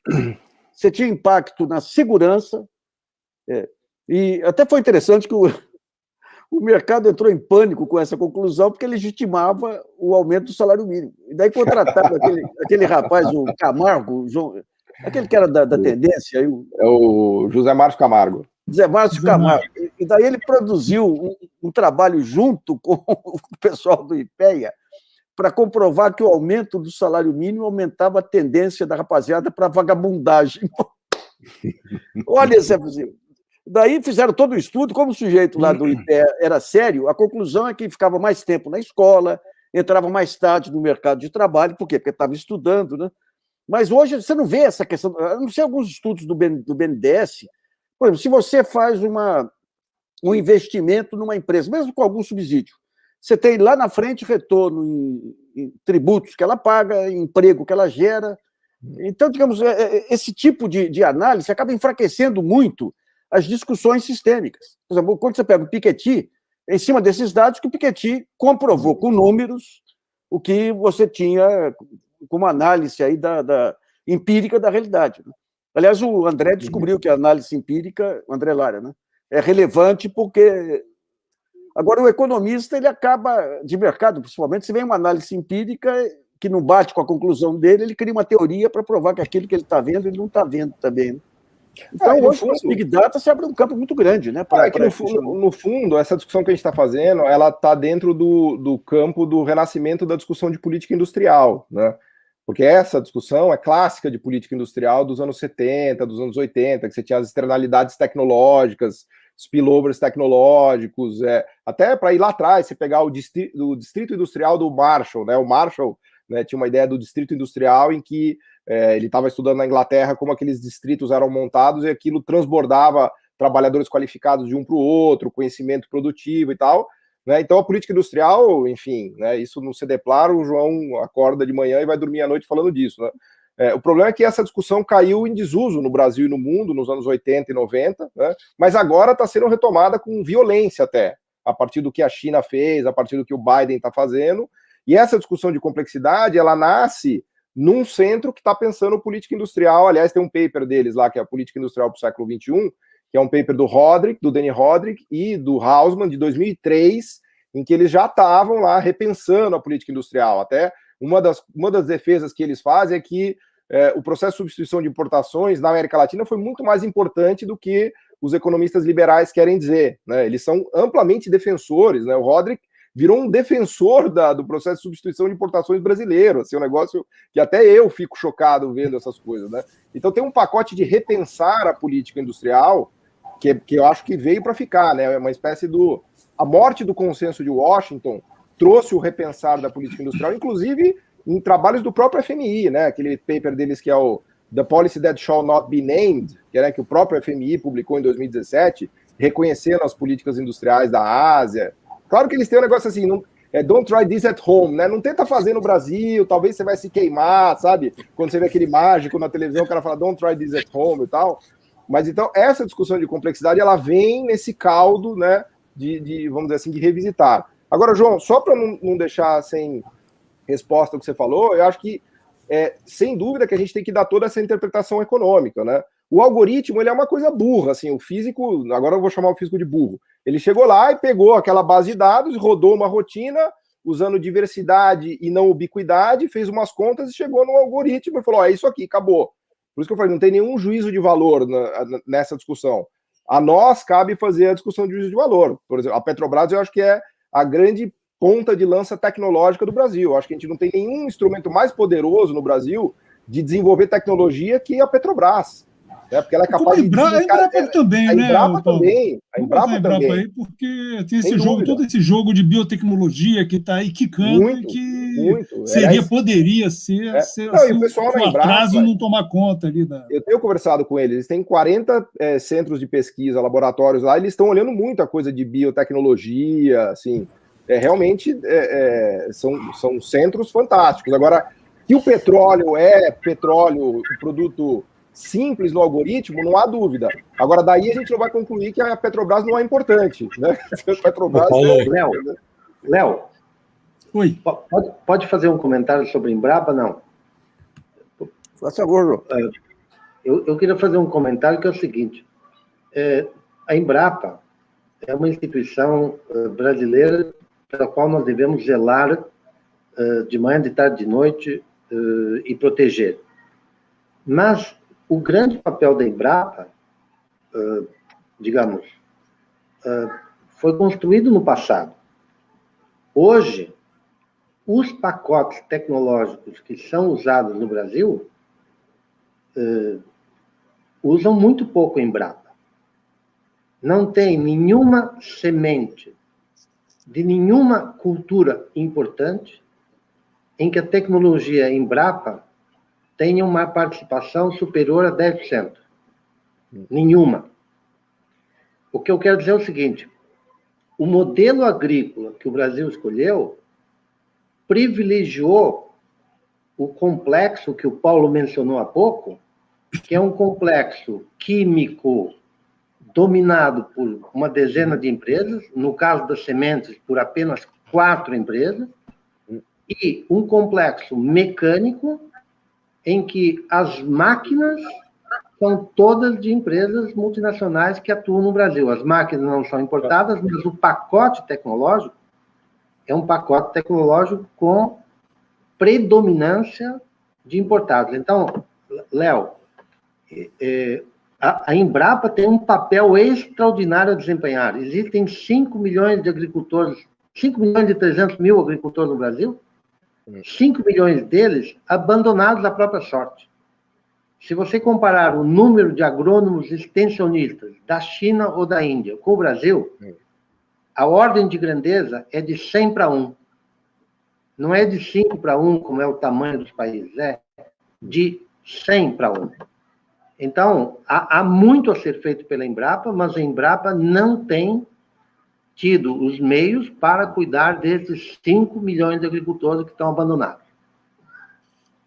você tinha impacto na segurança, e até foi interessante que o mercado entrou em pânico com essa conclusão, porque legitimava o aumento do salário mínimo. E daí contrataram aquele rapaz, o Camargo, aquele que era da tendência. É o José Márcio Camargo. José Márcio Camargo. E daí ele produziu um trabalho junto com o pessoal do IPEA para comprovar que o aumento do salário mínimo aumentava a tendência da rapaziada para vagabundagem. Olha esse possível. Daí fizeram todo o estudo, como o sujeito lá do IPEA era sério, a conclusão é que ficava mais tempo na escola, entrava mais tarde no mercado de trabalho, por quê? Porque estava estudando, né? Mas hoje você não vê essa questão, a não ser alguns estudos do BNDES, por exemplo, se você faz um investimento numa empresa, mesmo com algum subsídio, você tem lá na frente retorno em tributos que ela paga, em emprego que ela gera. Então, digamos, esse tipo de análise acaba enfraquecendo muito as discussões sistêmicas. Por exemplo, quando você pega o Piketty, em cima desses dados, que o Piketty comprovou com números o que você tinha como análise aí da empírica da realidade. Aliás, o André descobriu que a análise empírica, o André Lara, né, é relevante porque... Agora, o economista, ele acaba, de mercado principalmente, se vem uma análise empírica que não bate com a conclusão dele, ele cria uma teoria para provar que aquilo que ele está vendo, ele não está vendo também, né? Então, hoje, com as Big Data, se abre um campo muito grande, né? No fundo, essa discussão que a gente está fazendo, ela está dentro do campo do renascimento da discussão de política industrial, né? Porque essa discussão é clássica de política industrial dos anos 70, dos anos 80, que você tinha as externalidades tecnológicas, spillovers tecnológicos, até para ir lá atrás, você pegar o distrito industrial do Marshall, né? O Marshall, né, tinha uma ideia do distrito industrial em que ele estava estudando na Inglaterra como aqueles distritos eram montados e aquilo transbordava trabalhadores qualificados de um para o outro, conhecimento produtivo e tal, né? Então a política industrial, enfim, né, isso no CDPLAR, o João acorda de manhã e vai dormir à noite falando disso, né? O problema é que essa discussão caiu em desuso no Brasil e no mundo nos anos 80 e 90, né? Mas agora está sendo retomada com violência até, a partir do que a China fez, a partir do que o Biden está fazendo. E essa discussão de complexidade, ela nasce num centro que está pensando política industrial. Aliás, tem um paper deles lá, que é a Política Industrial para o Século XXI, que é um paper do Danny Rodrik e do Hausmann, de 2003, em que eles já estavam lá repensando a política industrial. Até uma das defesas que eles fazem é que o processo de substituição de importações na América Latina foi muito mais importante do que os economistas liberais querem dizer, né? Eles são amplamente defensores, né? O Rodrik virou um defensor do processo de substituição de importações brasileiro, assim, um negócio que até eu fico chocado vendo essas coisas, né? Então tem um pacote de repensar a política industrial que eu acho que veio para ficar, né? É uma espécie a morte do consenso de Washington trouxe o repensar da política industrial, inclusive em trabalhos do próprio FMI, né? Aquele paper deles que é o The Policy That Shall Not Be Named, que o próprio FMI publicou em 2017, reconhecendo as políticas industriais da Ásia. Claro que eles têm um negócio assim, don't try this at home, né? Não tenta fazer no Brasil, talvez você vai se queimar, sabe? Quando você vê aquele mágico na televisão, o cara fala don't try this at home e tal. Mas então, essa discussão de complexidade, ela vem nesse caldo, né? Vamos dizer assim, de revisitar. Agora, João, só para não deixar sem resposta ao que você falou, eu acho que, sem dúvida, que a gente tem que dar toda essa interpretação econômica, né? O algoritmo, ele é uma coisa burra, assim, o físico, agora eu vou chamar o físico de burro, ele chegou lá e pegou aquela base de dados, rodou uma rotina, usando diversidade e não ubiquidade, fez umas contas e chegou no algoritmo e falou, é isso aqui, acabou. Por isso que eu falei, não tem nenhum juízo de valor nessa discussão. A nós cabe fazer a discussão de juízo de valor. Por exemplo, a Petrobras eu acho que é a grande ponta de lança tecnológica do Brasil. Eu acho que a gente não tem nenhum instrumento mais poderoso no Brasil de desenvolver tecnologia que a Petrobras. Né? Porque ela é capaz de... A Embrapa também, né? A Embrapa também. Aí porque tem esse jogo, todo esse jogo de biotecnologia que está aí quicando muito, e que muito. Poderia ser, não, e o pessoal na Embrapa, atraso não tomar conta ali da... Eu tenho conversado com eles têm 40 centros de pesquisa, laboratórios lá, eles estão olhando muito a coisa de biotecnologia, assim, realmente são centros fantásticos. Agora, que o petróleo um produto simples no algoritmo, não há dúvida. Agora, daí a gente não vai concluir que a Petrobras não é importante, né? A Petrobras Léo, oi. Pode fazer um comentário sobre a Embrapa, não? Faz favor, eu queria fazer um comentário que é o seguinte, a Embrapa é uma instituição brasileira pela qual nós devemos zelar de manhã, de tarde, de noite e proteger. Mas o grande papel da Embrapa, digamos, foi construído no passado. Hoje, os pacotes tecnológicos que são usados no Brasil usam muito pouco a Embrapa. Não tem nenhuma semente de nenhuma cultura importante em que a tecnologia Embrapa tenha uma participação superior a 10%. Nenhuma. O que eu quero dizer é o seguinte, o modelo agrícola que o Brasil escolheu privilegiou o complexo que o Paulo mencionou há pouco, que é um complexo químico dominado por uma dezena de empresas, no caso das sementes, por apenas 4 empresas, e um complexo mecânico em que as máquinas são todas de empresas multinacionais que atuam no Brasil. As máquinas não são importadas, mas o pacote tecnológico é um pacote tecnológico com predominância de importados. Então, Léo, a Embrapa tem um papel extraordinário a desempenhar. Existem 5 milhões de agricultores, 5 milhões e 300 mil agricultores no Brasil, 5 milhões deles abandonados à própria sorte. Se você comparar o número de agrônomos extensionistas da China ou da Índia com o Brasil, a ordem de grandeza é de 100 para 1. Não é de 5 para 1, como é o tamanho dos países, é de 100 para 1. Então, há muito a ser feito pela Embrapa, mas a Embrapa não tem tido os meios para cuidar desses 5 milhões de agricultores que estão abandonados.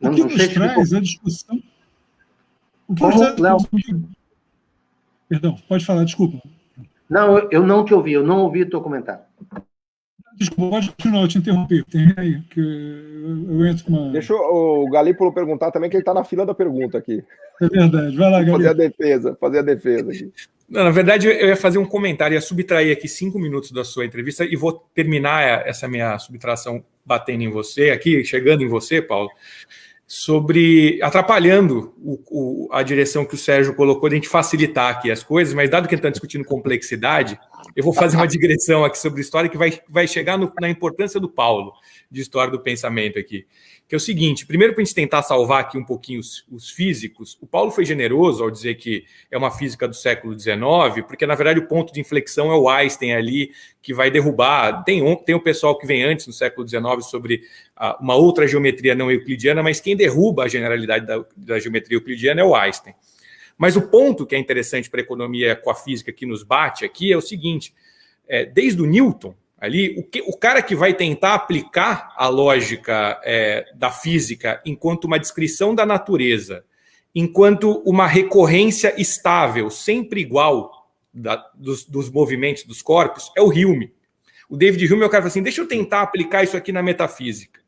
O que nos traz a discussão... Perdão, pode falar, desculpa. Não, eu não te ouvi, eu não ouvi o teu comentário. Desculpa, pode continuar, eu te interrompi. Tem aí, que eu entro com uma... Deixa o Galípolo perguntar também, que ele está na fila da pergunta aqui. É verdade, vai lá, Galípolo. Fazer a defesa aqui. Não, na verdade, eu ia fazer um comentário, ia subtrair aqui 5 minutos da sua entrevista e vou terminar essa minha subtração batendo em você, aqui, chegando em você, Paulo, atrapalhando a direção que o Sérgio colocou de a gente facilitar aqui as coisas, mas dado que ele está discutindo complexidade, eu vou fazer uma digressão aqui sobre história que vai chegar na importância do Paulo, de história do pensamento aqui, que é o seguinte, primeiro para a gente tentar salvar aqui um pouquinho os físicos, o Paulo foi generoso ao dizer que é uma física do século XIX, porque na verdade o ponto de inflexão é o Einstein ali, que vai derrubar, tem o pessoal que vem antes no século XIX sobre uma outra geometria não euclidiana, mas quem derruba a generalidade da geometria euclidiana é o Einstein. Mas o ponto que é interessante para a economia com a física que nos bate aqui é o seguinte, desde o Newton, ali, o cara que vai tentar aplicar a lógica da física enquanto uma descrição da natureza, enquanto uma recorrência estável, sempre igual dos movimentos dos corpos, é o Hume. O David Hume é o cara que fala assim, deixa eu tentar aplicar isso aqui na metafísica.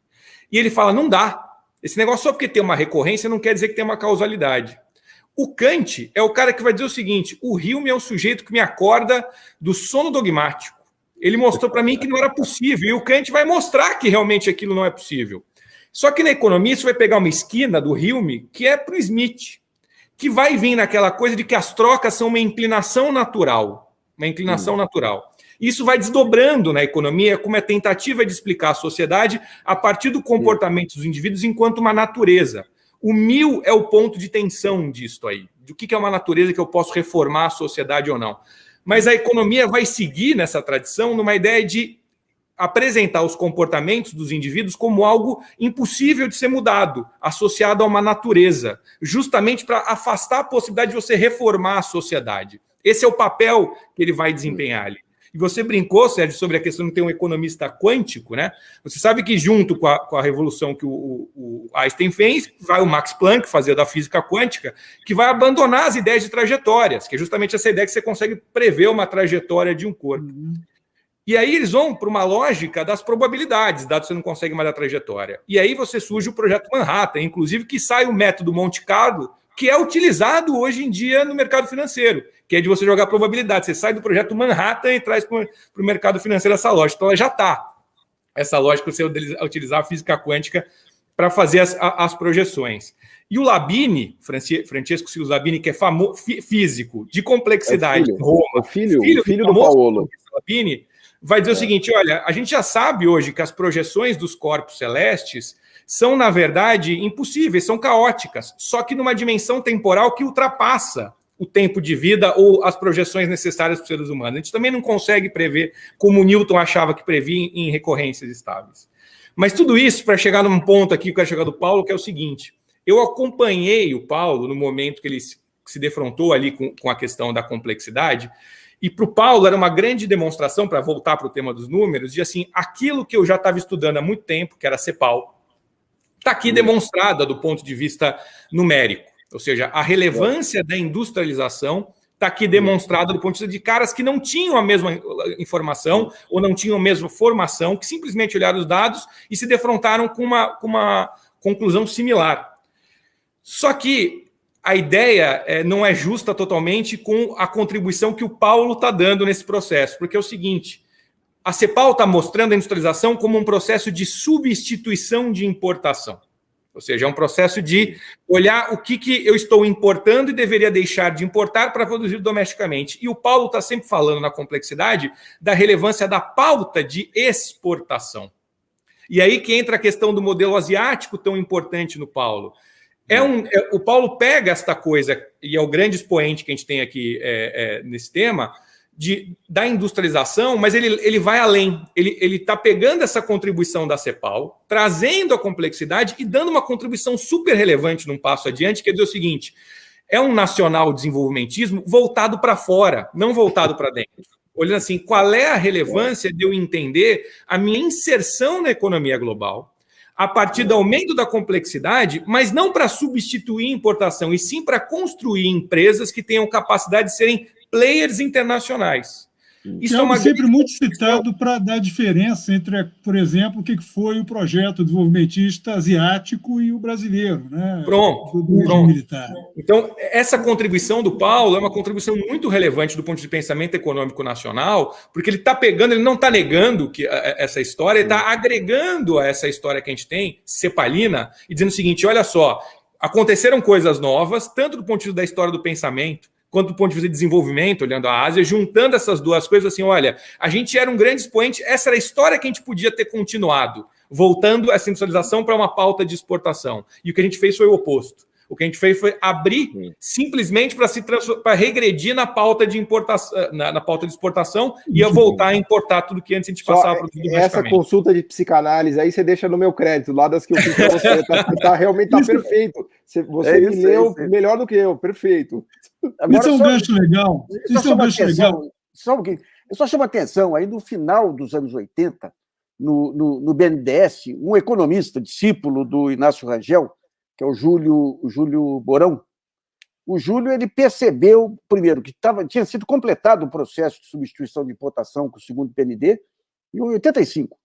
E ele fala, não dá. Esse negócio só porque tem uma recorrência não quer dizer que tem uma causalidade. O Kant é o cara que vai dizer o seguinte: o Hume é um sujeito que me acorda do sono dogmático. Ele mostrou para mim que não era possível, e o Kant vai mostrar que realmente aquilo não é possível. Só que na economia você vai pegar uma esquina do Hume que é para o Smith, que vai vir naquela coisa de que as trocas são uma inclinação natural. Uma inclinação natural. Isso vai desdobrando na economia como a tentativa de explicar a sociedade a partir do comportamento dos indivíduos enquanto uma natureza. O Mill é o ponto de tensão disso aí. Do que é uma natureza que eu posso reformar a sociedade ou não. Mas a economia vai seguir nessa tradição numa ideia de apresentar os comportamentos dos indivíduos como algo impossível de ser mudado, associado a uma natureza, justamente para afastar a possibilidade de você reformar a sociedade. Esse é o papel que ele vai desempenhar ali. E você brincou, Sérgio, sobre a questão de ter um economista quântico, né? Você sabe que junto com a revolução que o Einstein fez, vai o Max Planck fazer da física quântica, que vai abandonar as ideias de trajetórias, que é justamente essa ideia que você consegue prever uma trajetória de um corpo. E aí eles vão para uma lógica das probabilidades, dado que você não consegue mais a trajetória. E aí você surge o projeto Manhattan, inclusive que sai o método Monte Carlo, que é utilizado hoje em dia no mercado financeiro, que é de você jogar probabilidade. Você sai do projeto Manhattan e traz para o mercado financeiro essa lógica. Então ela já está. Essa lógica você utilizar a física quântica para fazer as projeções. E o Labini, Francesco Silva Labini, que é famoso físico de complexidade, o filho do Paolo. Labini, vai dizer o seguinte: olha, a gente já sabe hoje que as projeções dos corpos celestes são, na verdade, impossíveis, são caóticas, só que numa dimensão temporal que ultrapassa o tempo de vida ou as projeções necessárias para os seres humanos. A gente também não consegue prever como Newton achava que previa em recorrências estáveis. Mas tudo isso para chegar num ponto aqui que eu quero chegar do Paulo, que é o seguinte: eu acompanhei o Paulo no momento que ele se defrontou ali com a questão da complexidade, e para o Paulo era uma grande demonstração, para voltar para o tema dos números, de assim, aquilo que eu já estava estudando há muito tempo, que era a CEPAL, está aqui demonstrada do ponto de vista numérico. Ou seja, a relevância da industrialização está aqui demonstrada do ponto de vista de caras que não tinham a mesma informação ou não tinham a mesma formação, que simplesmente olharam os dados e se defrontaram com uma conclusão similar. Só que a ideia não é justa totalmente com a contribuição que o Paulo está dando nesse processo, porque é o seguinte: a CEPAL está mostrando a industrialização como um processo de substituição de importação. Ou seja, é um processo de olhar o que eu estou importando e deveria deixar de importar para produzir domesticamente. E o Paulo está sempre falando na complexidade da relevância da pauta de exportação. E aí que entra a questão do modelo asiático tão importante no Paulo. O Paulo pega esta coisa, e é o grande expoente que a gente tem aqui nesse tema, da industrialização, mas ele vai além. Ele está pegando essa contribuição da CEPAL, trazendo a complexidade e dando uma contribuição super relevante num passo adiante, que é dizer o seguinte: é um nacional desenvolvimentismo voltado para fora, não voltado para dentro. Olhando assim, qual é a relevância de eu entender a minha inserção na economia global, a partir do aumento da complexidade, mas não para substituir importação, e sim para construir empresas que tenham capacidade de serem players internacionais. Isso é algo sempre muito citado para dar diferença entre, por exemplo, o que foi o projeto desenvolvimentista asiático e o brasileiro, né? Pronto. Militar. Então, essa contribuição do Paulo é uma contribuição muito relevante do ponto de pensamento econômico nacional, porque ele está pegando, ele não está negando essa história, ele está agregando a essa história que a gente tem, cepalina, e dizendo o seguinte: olha só, aconteceram coisas novas, tanto do ponto de vista da história do pensamento, quanto do ponto de vista de desenvolvimento, olhando a Ásia, juntando essas duas coisas, assim, olha, a gente era um grande expoente, essa era a história que a gente podia ter continuado, voltando essa industrialização para uma pauta de exportação. E o que a gente fez foi o oposto. O que a gente fez foi abrir simplesmente para regredir na pauta de importação, na pauta de exportação, e ia voltar a importar tudo que antes a gente passava para tudo. Essa consulta de psicanálise aí você deixa no meu crédito, lá das que eu fiz para você, realmente está perfeito. Você me leu melhor do que eu, perfeito. Agora, isso é um gancho legal. Isso é um gancho legal. Eu só chamo a atenção aí no final dos anos 80, no BNDES, um economista, discípulo do Inácio Rangel, que é o Júlio Borão. O Júlio, ele percebeu, primeiro, que tinha sido completado o processo de substituição de importação com o segundo PND em 85.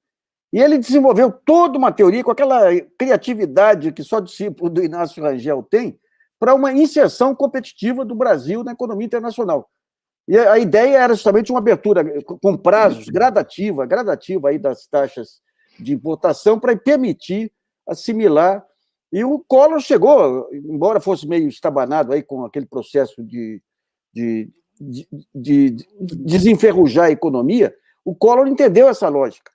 E ele desenvolveu toda uma teoria com aquela criatividade que só discípulo do Inácio Rangel tem, para uma inserção competitiva do Brasil na economia internacional. E a ideia era justamente uma abertura com prazos gradativa aí das taxas de importação para permitir assimilar. E o Collor chegou, embora fosse meio estabanado aí com aquele processo de desenferrujar a economia, o Collor entendeu essa lógica.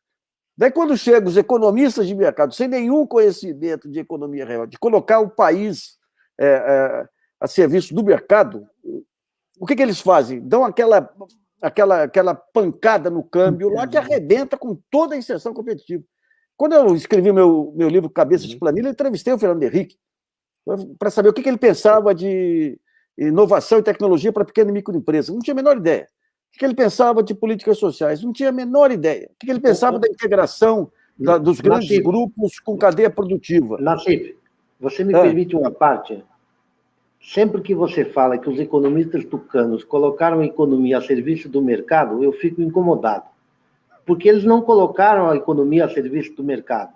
Daí, quando chegam os economistas de mercado, sem nenhum conhecimento de economia real, de colocar o país a serviço do mercado, o que eles fazem? Dão aquela pancada no câmbio lá que arrebenta com toda a inserção competitiva. Quando eu escrevi meu livro Cabeça de Planilha, eu entrevistei o Fernando Henrique para saber o que ele pensava de inovação e tecnologia para pequena e microempresa. Não tinha a menor ideia. O que ele pensava de políticas sociais? Não tinha a menor ideia. O que ele pensava da integração dos grandes grupos com cadeia produtiva? Nassif, você me permite uma parte? Sempre que você fala que os economistas tucanos colocaram a economia a serviço do mercado, eu fico incomodado. Porque eles não colocaram a economia a serviço do mercado.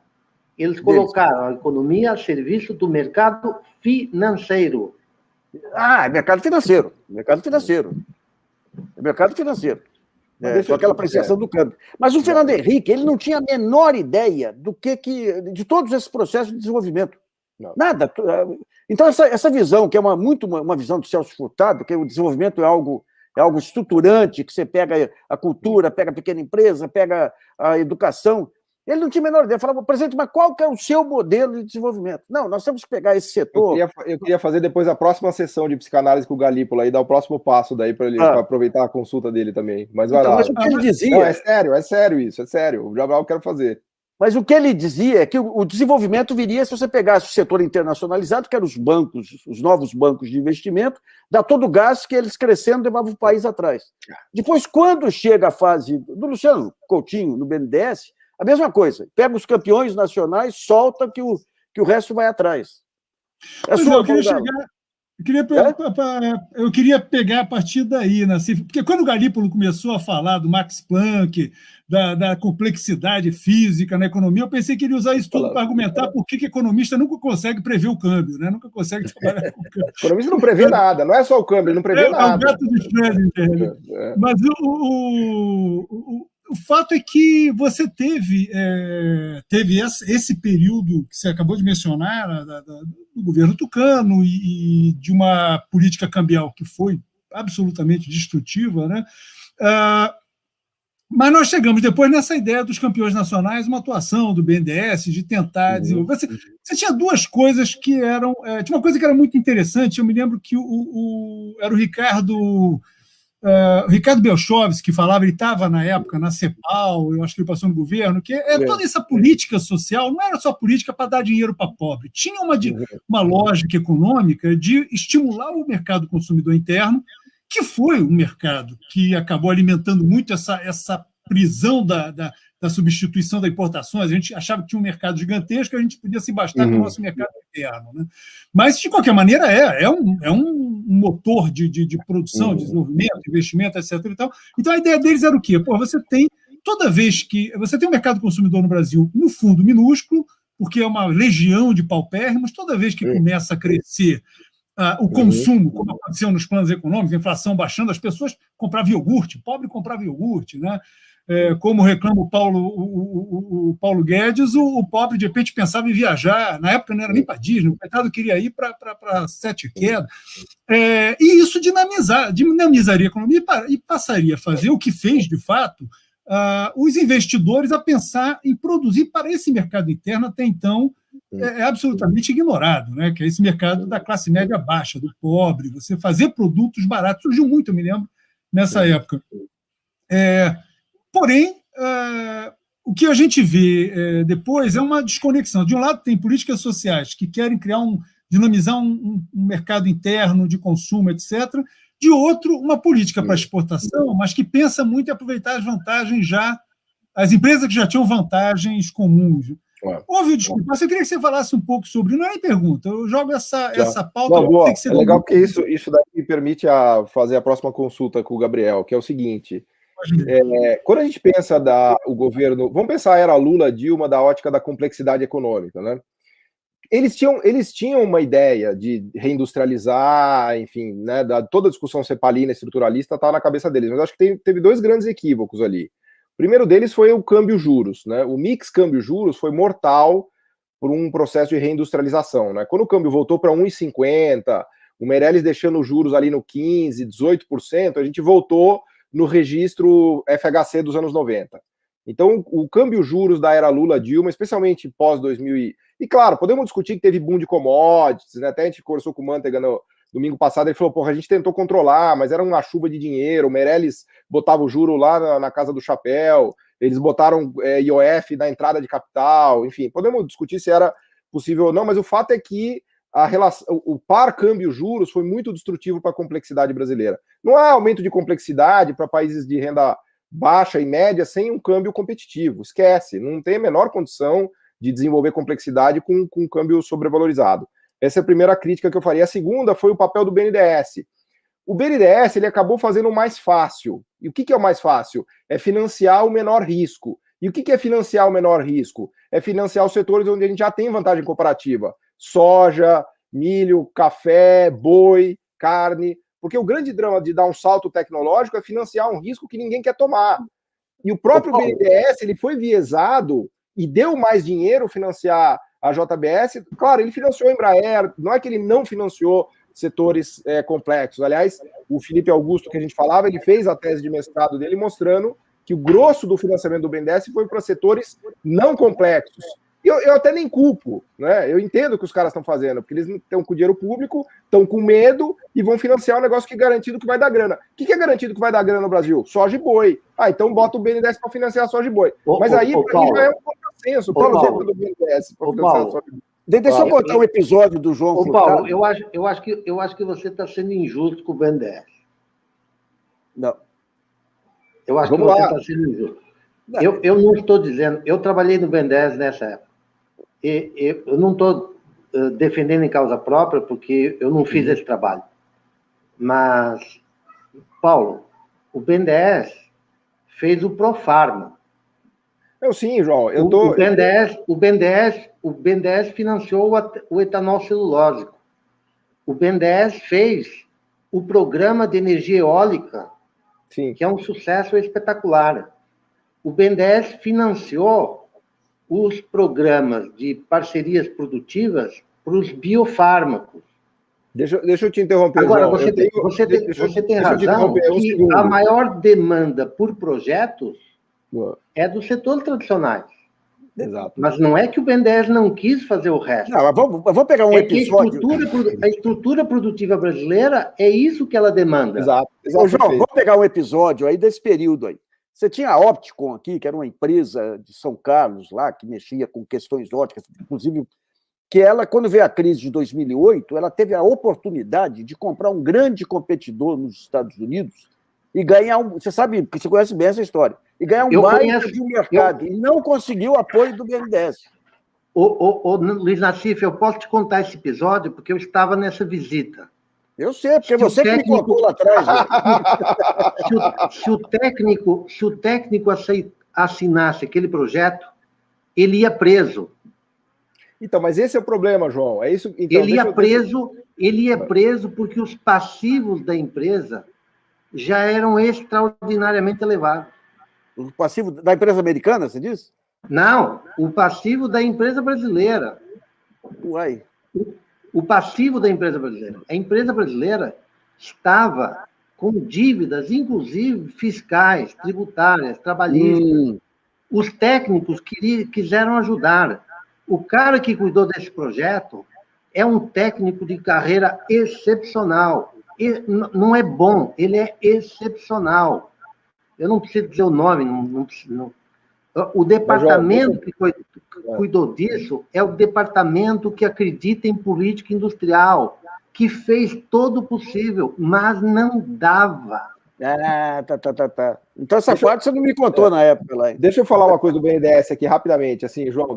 Eles colocaram a economia a serviço do mercado financeiro. É mercado financeiro. Mercado financeiro. Com aquela apreciação do câmbio. Mas o Fernando Henrique, ele não tinha a menor ideia de todos esses processos de desenvolvimento. Não. Nada. Então, essa visão, que é uma visão do Celso Furtado, que o desenvolvimento é algo estruturante, que você pega a cultura, pega a pequena empresa, pega a educação. Ele não tinha a menor ideia. Falava, presidente, mas qual que é o seu modelo de desenvolvimento? Não, nós temos que pegar esse setor... Eu queria fazer depois a próxima sessão de psicanálise com o Galípolo, aí dar o próximo passo daí para ele pra aproveitar a consulta dele também. Mas vai lá. Mas o que ele dizia... Não, é sério isso, é sério. Já eu quero fazer. Mas o que ele dizia é que o desenvolvimento viria se você pegasse o setor internacionalizado, que eram os bancos, os novos bancos de investimento, dar todo o gás que eles crescendo levavam o país atrás. Depois, quando chega a fase do Luciano Coutinho, no BNDES, a mesma coisa. Pega os campeões nacionais, solta que o resto vai atrás. Eu queria pegar a partir daí, Nassif, porque quando o Galípolo começou a falar do Max Planck, da complexidade física na economia, eu pensei que ele ia usar isso tudo para argumentar por que economista nunca consegue prever o câmbio, né? Nunca consegue trabalhar com o câmbio. O economista não prevê nada, não é só o câmbio, ele não prevê nada. É o método de Schrödinger. Mas o fato é que você teve esse período que você acabou de mencionar, do governo tucano e de uma política cambial que foi absolutamente destrutiva, né? Mas nós chegamos depois nessa ideia dos campeões nacionais, uma atuação do BNDES de tentar desenvolver. Você tinha duas coisas que eram... tinha uma coisa que era muito interessante, eu me lembro que era o Ricardo Belchovski que falava, ele estava na época na CEPAL, eu acho que ele passou no governo, que toda essa política social não era só política para dar dinheiro para pobre, tinha uma lógica econômica de estimular o mercado consumidor interno, que foi um mercado que acabou alimentando muito essa prisão da substituição das importações. A gente achava que tinha um mercado gigantesco, a gente podia se bastar com o nosso mercado interno. Né? Mas, de qualquer maneira, é um motor de produção, de desenvolvimento, investimento, etc. Então, a ideia deles era o quê? Toda vez que você tem um mercado consumidor no Brasil, no fundo, minúsculo, porque é uma legião de paupérrimos, toda vez que começa a crescer o consumo, como aconteceu nos planos econômicos, a inflação baixando, as pessoas compravam iogurte, o pobre comprava iogurte, né? Como reclama o Paulo Guedes, o pobre de repente pensava em viajar, na época não era nem para Disney, o coitado queria ir para Sete Quedas, e isso dinamizaria a economia e passaria a fazer o que fez, de fato, os investidores a pensar em produzir para esse mercado interno até então absolutamente ignorado, né? Que é esse mercado da classe média baixa, do pobre, você fazer produtos baratos, surgiu muito, eu me lembro, nessa época. Porém, o que a gente vê depois é uma desconexão. De um lado, tem políticas sociais que querem dinamizar um mercado interno de consumo, etc. De outro, uma política para exportação, mas que pensa muito em aproveitar as vantagens as empresas que já tinham vantagens comuns. Houve desculpa, mas eu queria que você falasse um pouco sobre, não é nem pergunta, eu jogo essa pauta. Não, tem que ser legal, porque isso daí me permite fazer a próxima consulta com o Gabriel, que é o seguinte: quando a gente pensa o governo, vamos pensar a era Lula, Dilma, da ótica da complexidade econômica, né? Eles tinham uma ideia de reindustrializar, enfim, né, toda a discussão cepalina, estruturalista, estava na cabeça deles, mas acho que teve dois grandes equívocos ali. O primeiro deles foi o câmbio juros, né? O mix câmbio juros foi mortal por um processo de reindustrialização, né? Quando o câmbio voltou para 1,50, o Meirelles deixando os juros ali no 15%, 18%, a gente voltou no registro FHC dos anos 90. Então, o câmbio juros da era Lula-Dilma, especialmente pós-2000... E, claro, podemos discutir que teve boom de commodities, né? Até a gente conversou com o Manteiga no domingo passado, ele falou, porra, a gente tentou controlar, mas era uma chuva de dinheiro, o Meirelles botava o juro lá na casa do chapéu, eles botaram IOF na entrada de capital, enfim, podemos discutir se era possível ou não, mas o fato é que o par câmbio juros foi muito destrutivo para a complexidade brasileira. Não há aumento de complexidade para países de renda baixa e média sem um câmbio competitivo, esquece, não tem a menor condição de desenvolver complexidade com um câmbio sobrevalorizado. Essa é a primeira crítica que eu faria. A segunda foi o papel do BNDES. O BNDES ele acabou fazendo o mais fácil. E o que é o mais fácil? É financiar o menor risco. E o que é financiar o menor risco? É financiar os setores onde a gente já tem vantagem comparativa. Soja, milho, café, boi, carne. Porque o grande drama de dar um salto tecnológico é financiar um risco que ninguém quer tomar. E o próprio BNDES ele foi viesado e deu mais dinheiro financiar a JBS. Claro, ele financiou a Embraer, não é que ele não financiou setores complexos. Aliás, o Felipe Augusto, que a gente falava, ele fez a tese de mestrado dele mostrando que o grosso do financiamento do BNDES foi para setores não complexos. Eu até nem culpo, né? Eu entendo o que os caras estão fazendo, porque eles estão com dinheiro público, estão com medo e vão financiar um negócio que é garantido que vai dar grana. O que é garantido que vai dar grana no Brasil? Soja e boi. Então bota o BNDES para financiar soja e boi. Mas aí, para mim, já é um contrassenso. Paulo, do BNDES para financiar soja e boi. Deixa eu contar um episódio do João Furtado. Paulo, eu acho que você está sendo injusto com o BNDES. Não. Eu acho que você está sendo injusto. Eu não estou dizendo... Eu trabalhei no BNDES nessa época. Eu não estou defendendo em causa própria, porque eu não fiz esse trabalho. Mas, Paulo, o BNDES fez o Profarma. Sim, João. O BNDES financiou o etanol celulósico. O BNDES fez o programa de energia eólica, sim, que é um sucesso espetacular. O BNDES financiou os programas de parcerias produtivas para os biofármacos. Deixa eu te interromper, agora, João. Você tem razão que a maior demanda por projetos é dos setores tradicionais. Exato. Mas não é que o BNDES não quis fazer o resto. Não, vamos pegar um episódio... A estrutura produtiva brasileira é isso que ela demanda. Exato. Ô, João, vamos pegar um episódio aí desse período aí. Você tinha a Opticon aqui, que era uma empresa de São Carlos lá, que mexia com questões óticas, inclusive, que ela, quando veio a crise de 2008, ela teve a oportunidade de comprar um grande competidor nos Estados Unidos e ganhar você sabe, porque você conhece bem essa história, e ganhar um baita de um mercado, e não conseguiu o apoio do BNDES. Luiz Nassif, eu posso te contar esse episódio, porque eu estava nessa visita. Eu sei, porque você que me contou lá atrás. Se o técnico assinasse aquele projeto, ele ia preso. Então, mas esse é o problema, João. É isso. Então, ele ia preso porque os passivos da empresa já eram extraordinariamente elevados. O passivo da empresa americana, você disse? Não, o passivo da empresa brasileira. Uai. O passivo da empresa brasileira. A empresa brasileira estava com dívidas, inclusive fiscais, tributárias, trabalhistas. Os técnicos quiseram ajudar. O cara que cuidou desse projeto é um técnico de carreira excepcional. Não é bom, ele é excepcional. Eu não preciso dizer o nome, não. O departamento que cuidou disso é o departamento que acredita em política industrial, que fez todo o possível, mas não dava. Tá. Então essa parte você não me contou na época lá. Deixa eu falar uma coisa do BNDES aqui rapidamente. Assim, João,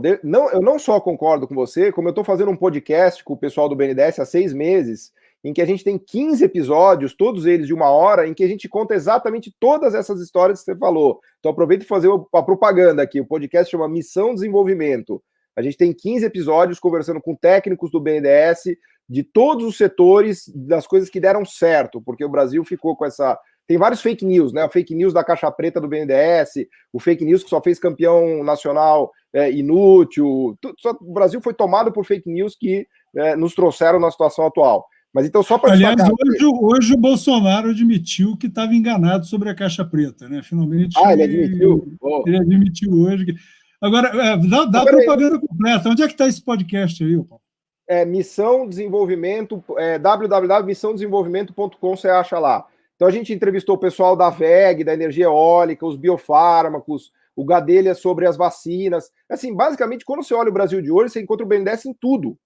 eu não só concordo com você, como eu estou fazendo um podcast com o pessoal do BNDES há 6 meses, em que a gente tem 15 episódios, todos eles de 1 hora, em que a gente conta exatamente todas essas histórias que você falou. Então aproveito e fazer a propaganda aqui. O podcast chama Missão Desenvolvimento. A gente tem 15 episódios conversando com técnicos do BNDES, de todos os setores, das coisas que deram certo, porque o Brasil ficou com essa... Tem vários fake news, né? A fake news da caixa preta do BNDES, o fake news que só fez campeão nacional inútil. O Brasil foi tomado por fake news que nos trouxeram na situação atual. Mas então, só para aliás, hoje o Bolsonaro admitiu que estava enganado sobre a caixa preta, né? Finalmente. Ele admitiu? Ele admitiu hoje. Agora, dá propaganda completa. Onde é que está esse podcast aí, Paulo? Missão Desenvolvimento, www.missãodesenvolvimento.com, você acha lá. Então a gente entrevistou o pessoal da VEG, da energia eólica, os biofármacos, o Gadelha sobre as vacinas. Assim, basicamente, quando você olha o Brasil de hoje, você encontra o BNDES em tudo.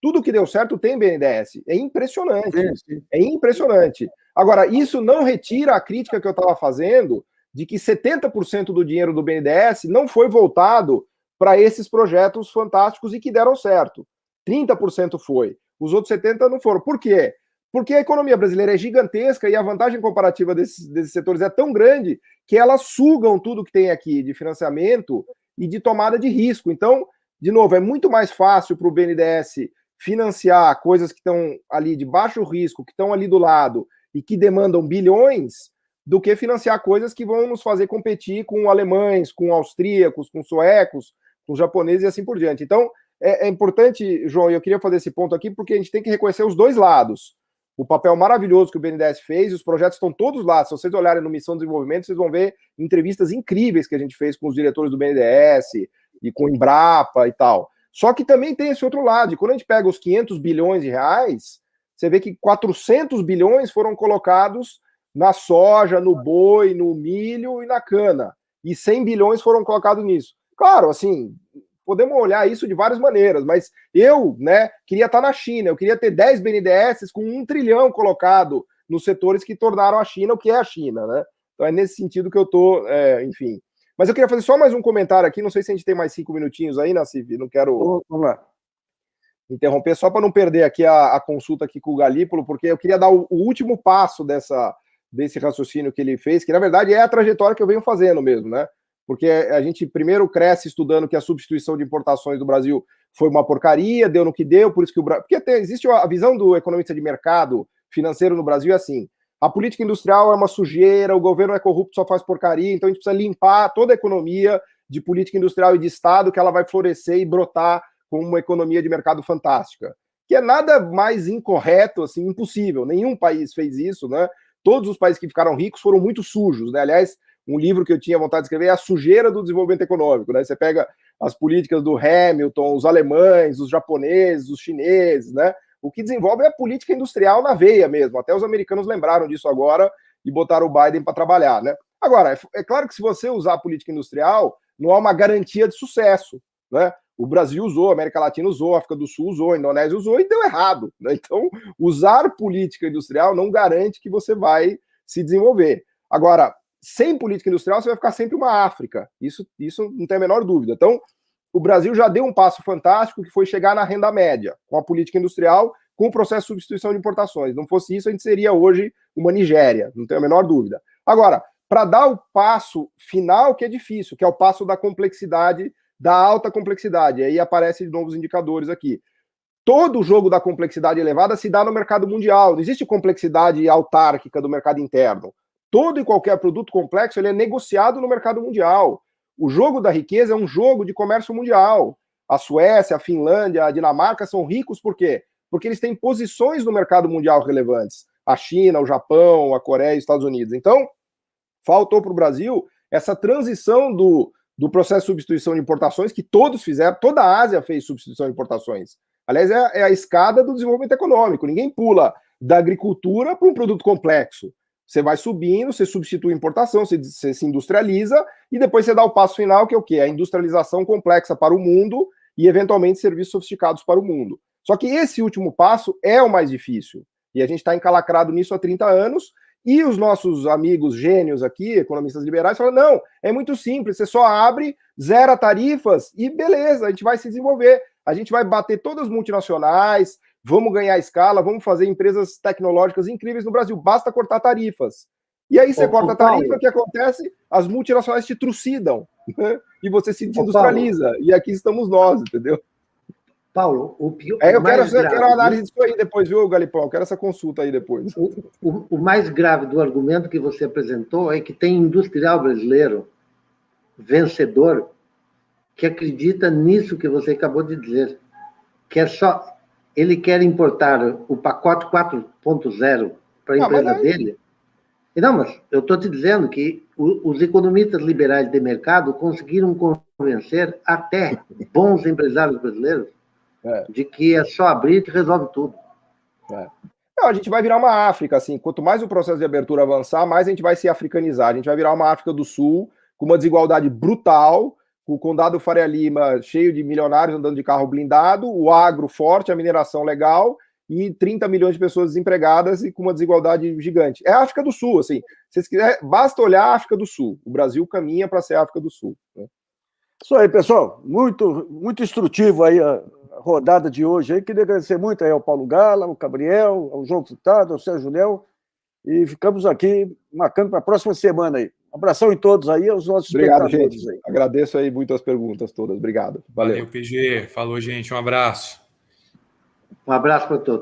Tudo que deu certo tem BNDES. É impressionante. Sim. É impressionante. Agora, isso não retira a crítica que eu estava fazendo de que 70% do dinheiro do BNDES não foi voltado para esses projetos fantásticos e que deram certo. 30% foi. Os outros 70% não foram. Por quê? Porque a economia brasileira é gigantesca e a vantagem comparativa desses setores é tão grande que elas sugam tudo que tem aqui de financiamento e de tomada de risco. Então, de novo, é muito mais fácil para o BNDES financiar coisas que estão ali de baixo risco, que estão ali do lado e que demandam bilhões, do que financiar coisas que vão nos fazer competir com alemães, com austríacos, com suecos, com japoneses e assim por diante. Então, é importante, João, e eu queria fazer esse ponto aqui, porque a gente tem que reconhecer os dois lados. O papel maravilhoso que o BNDES fez, os projetos estão todos lá. Se vocês olharem no Missão Desenvolvimento, vocês vão ver entrevistas incríveis que a gente fez com os diretores do BNDES e com o Embrapa e tal. Só que também tem esse outro lado. E quando a gente pega os 500 bilhões de reais, você vê que 400 bilhões foram colocados na soja, no boi, no milho e na cana. E 100 bilhões foram colocados nisso. Claro, assim, podemos olhar isso de várias maneiras, mas eu, queria estar na China, eu queria ter 10 BNDES com 1 trilhão colocado nos setores que tornaram a China o que é a China, né? Então é nesse sentido que eu tô, enfim. Mas eu queria fazer só mais um comentário aqui, não sei se a gente tem mais 5 minutinhos aí, Nassif, não quero interromper, só para não perder aqui a consulta aqui com o Galípolo, porque eu queria dar o último passo desse raciocínio que ele fez, que na verdade é a trajetória que eu venho fazendo mesmo, né? Porque a gente primeiro cresce estudando que a substituição de importações do Brasil foi uma porcaria, deu no que deu, por isso que o Brasil... Porque existe a visão do economista de mercado financeiro no Brasil é assim, a política industrial é uma sujeira, o governo é corrupto, só faz porcaria, então a gente precisa limpar toda a economia de política industrial e de Estado, que ela vai florescer e brotar como uma economia de mercado fantástica. Que é nada mais incorreto, assim, impossível. Nenhum país fez isso, né? Todos os países que ficaram ricos foram muito sujos, né? Aliás, um livro que eu tinha vontade de escrever é A Sujeira do Desenvolvimento Econômico, né? Você pega as políticas do Hamilton, os alemães, os japoneses, os chineses, né? O que desenvolve é a política industrial na veia mesmo. Até os americanos lembraram disso agora e botaram o Biden para trabalhar, né? Agora, é claro que se você usar a política industrial, não há uma garantia de sucesso, né? O Brasil usou, a América Latina usou, a África do Sul usou, a Indonésia usou e deu errado, né? Então, usar política industrial não garante que você vai se desenvolver. Agora, sem política industrial, você vai ficar sempre uma África. Isso não tem a menor dúvida. Então, o Brasil já deu um passo fantástico, que foi chegar na renda média, com a política industrial, com o processo de substituição de importações. Não fosse isso, a gente seria hoje uma Nigéria, não tenho a menor dúvida. Agora, para dar o passo final, que é difícil, que é o passo da complexidade, da alta complexidade, e aí aparecem novos indicadores aqui. Todo o jogo da complexidade elevada se dá no mercado mundial, não existe complexidade autárquica do mercado interno. Todo e qualquer produto complexo ele é negociado no mercado mundial. O jogo da riqueza é um jogo de comércio mundial. A Suécia, a Finlândia, a Dinamarca são ricos por quê? Porque eles têm posições no mercado mundial relevantes. A China, o Japão, a Coreia e os Estados Unidos. Então, faltou para o Brasil essa transição do processo de substituição de importações que todos fizeram. Toda a Ásia fez substituição de importações. Aliás, é a escada do desenvolvimento econômico. Ninguém pula da agricultura para um produto complexo. Você vai subindo, você substitui a importação, você se industrializa e depois você dá o passo final, que é o quê? A industrialização complexa para o mundo e, eventualmente, serviços sofisticados para o mundo. Só que esse último passo é o mais difícil. E a gente está encalacrado nisso há 30 anos e os nossos amigos gênios aqui, economistas liberais, falam, não, é muito simples, você só abre, zera tarifas e beleza, a gente vai se desenvolver. A gente vai bater todas as multinacionais, vamos ganhar escala, vamos fazer empresas tecnológicas incríveis no Brasil, basta cortar tarifas. E aí você corta a tarifa, Paulo, o que acontece? As multinacionais te trucidam, né? E você se Ô, desindustrializa. E aqui estamos nós, entendeu? Paulo, o pior, Eu o mais quero grave, a análise disso aí depois, viu, Galipão? Eu quero essa consulta aí depois. o mais grave do argumento que você apresentou é que tem industrial brasileiro vencedor que acredita nisso que você acabou de dizer, que é só ele quer importar o pacote 4.0 para a empresa dele. E não, mas eu estou te dizendo que os economistas liberais de mercado conseguiram convencer até bons empresários brasileiros de que é só abrir que resolve tudo. Não, a gente vai virar uma África, assim, quanto mais o processo de abertura avançar, mais a gente vai se africanizar. A gente vai virar uma África do Sul, com uma desigualdade brutal, com o Condado Faria Lima cheio de milionários andando de carro blindado, o agro forte, a mineração legal, e 30 milhões de pessoas desempregadas e com uma desigualdade gigante. É a África do Sul, assim, se vocês quiserem, basta olhar a África do Sul. O Brasil caminha para ser a África do Sul, né? Isso aí, pessoal. Muito, muito instrutivo aí a rodada de hoje. Aí. Queria agradecer muito aí ao Paulo Gala, ao Gabriel, ao João Furtado, ao Sérgio Léo. E ficamos aqui marcando para a próxima semana aí. Um abração em todos aí, aos nossos espectadores. Gente. Aí. Agradeço aí muito as perguntas todas. Obrigado. Valeu, PG. Falou, gente. Um abraço. Um abraço para todos.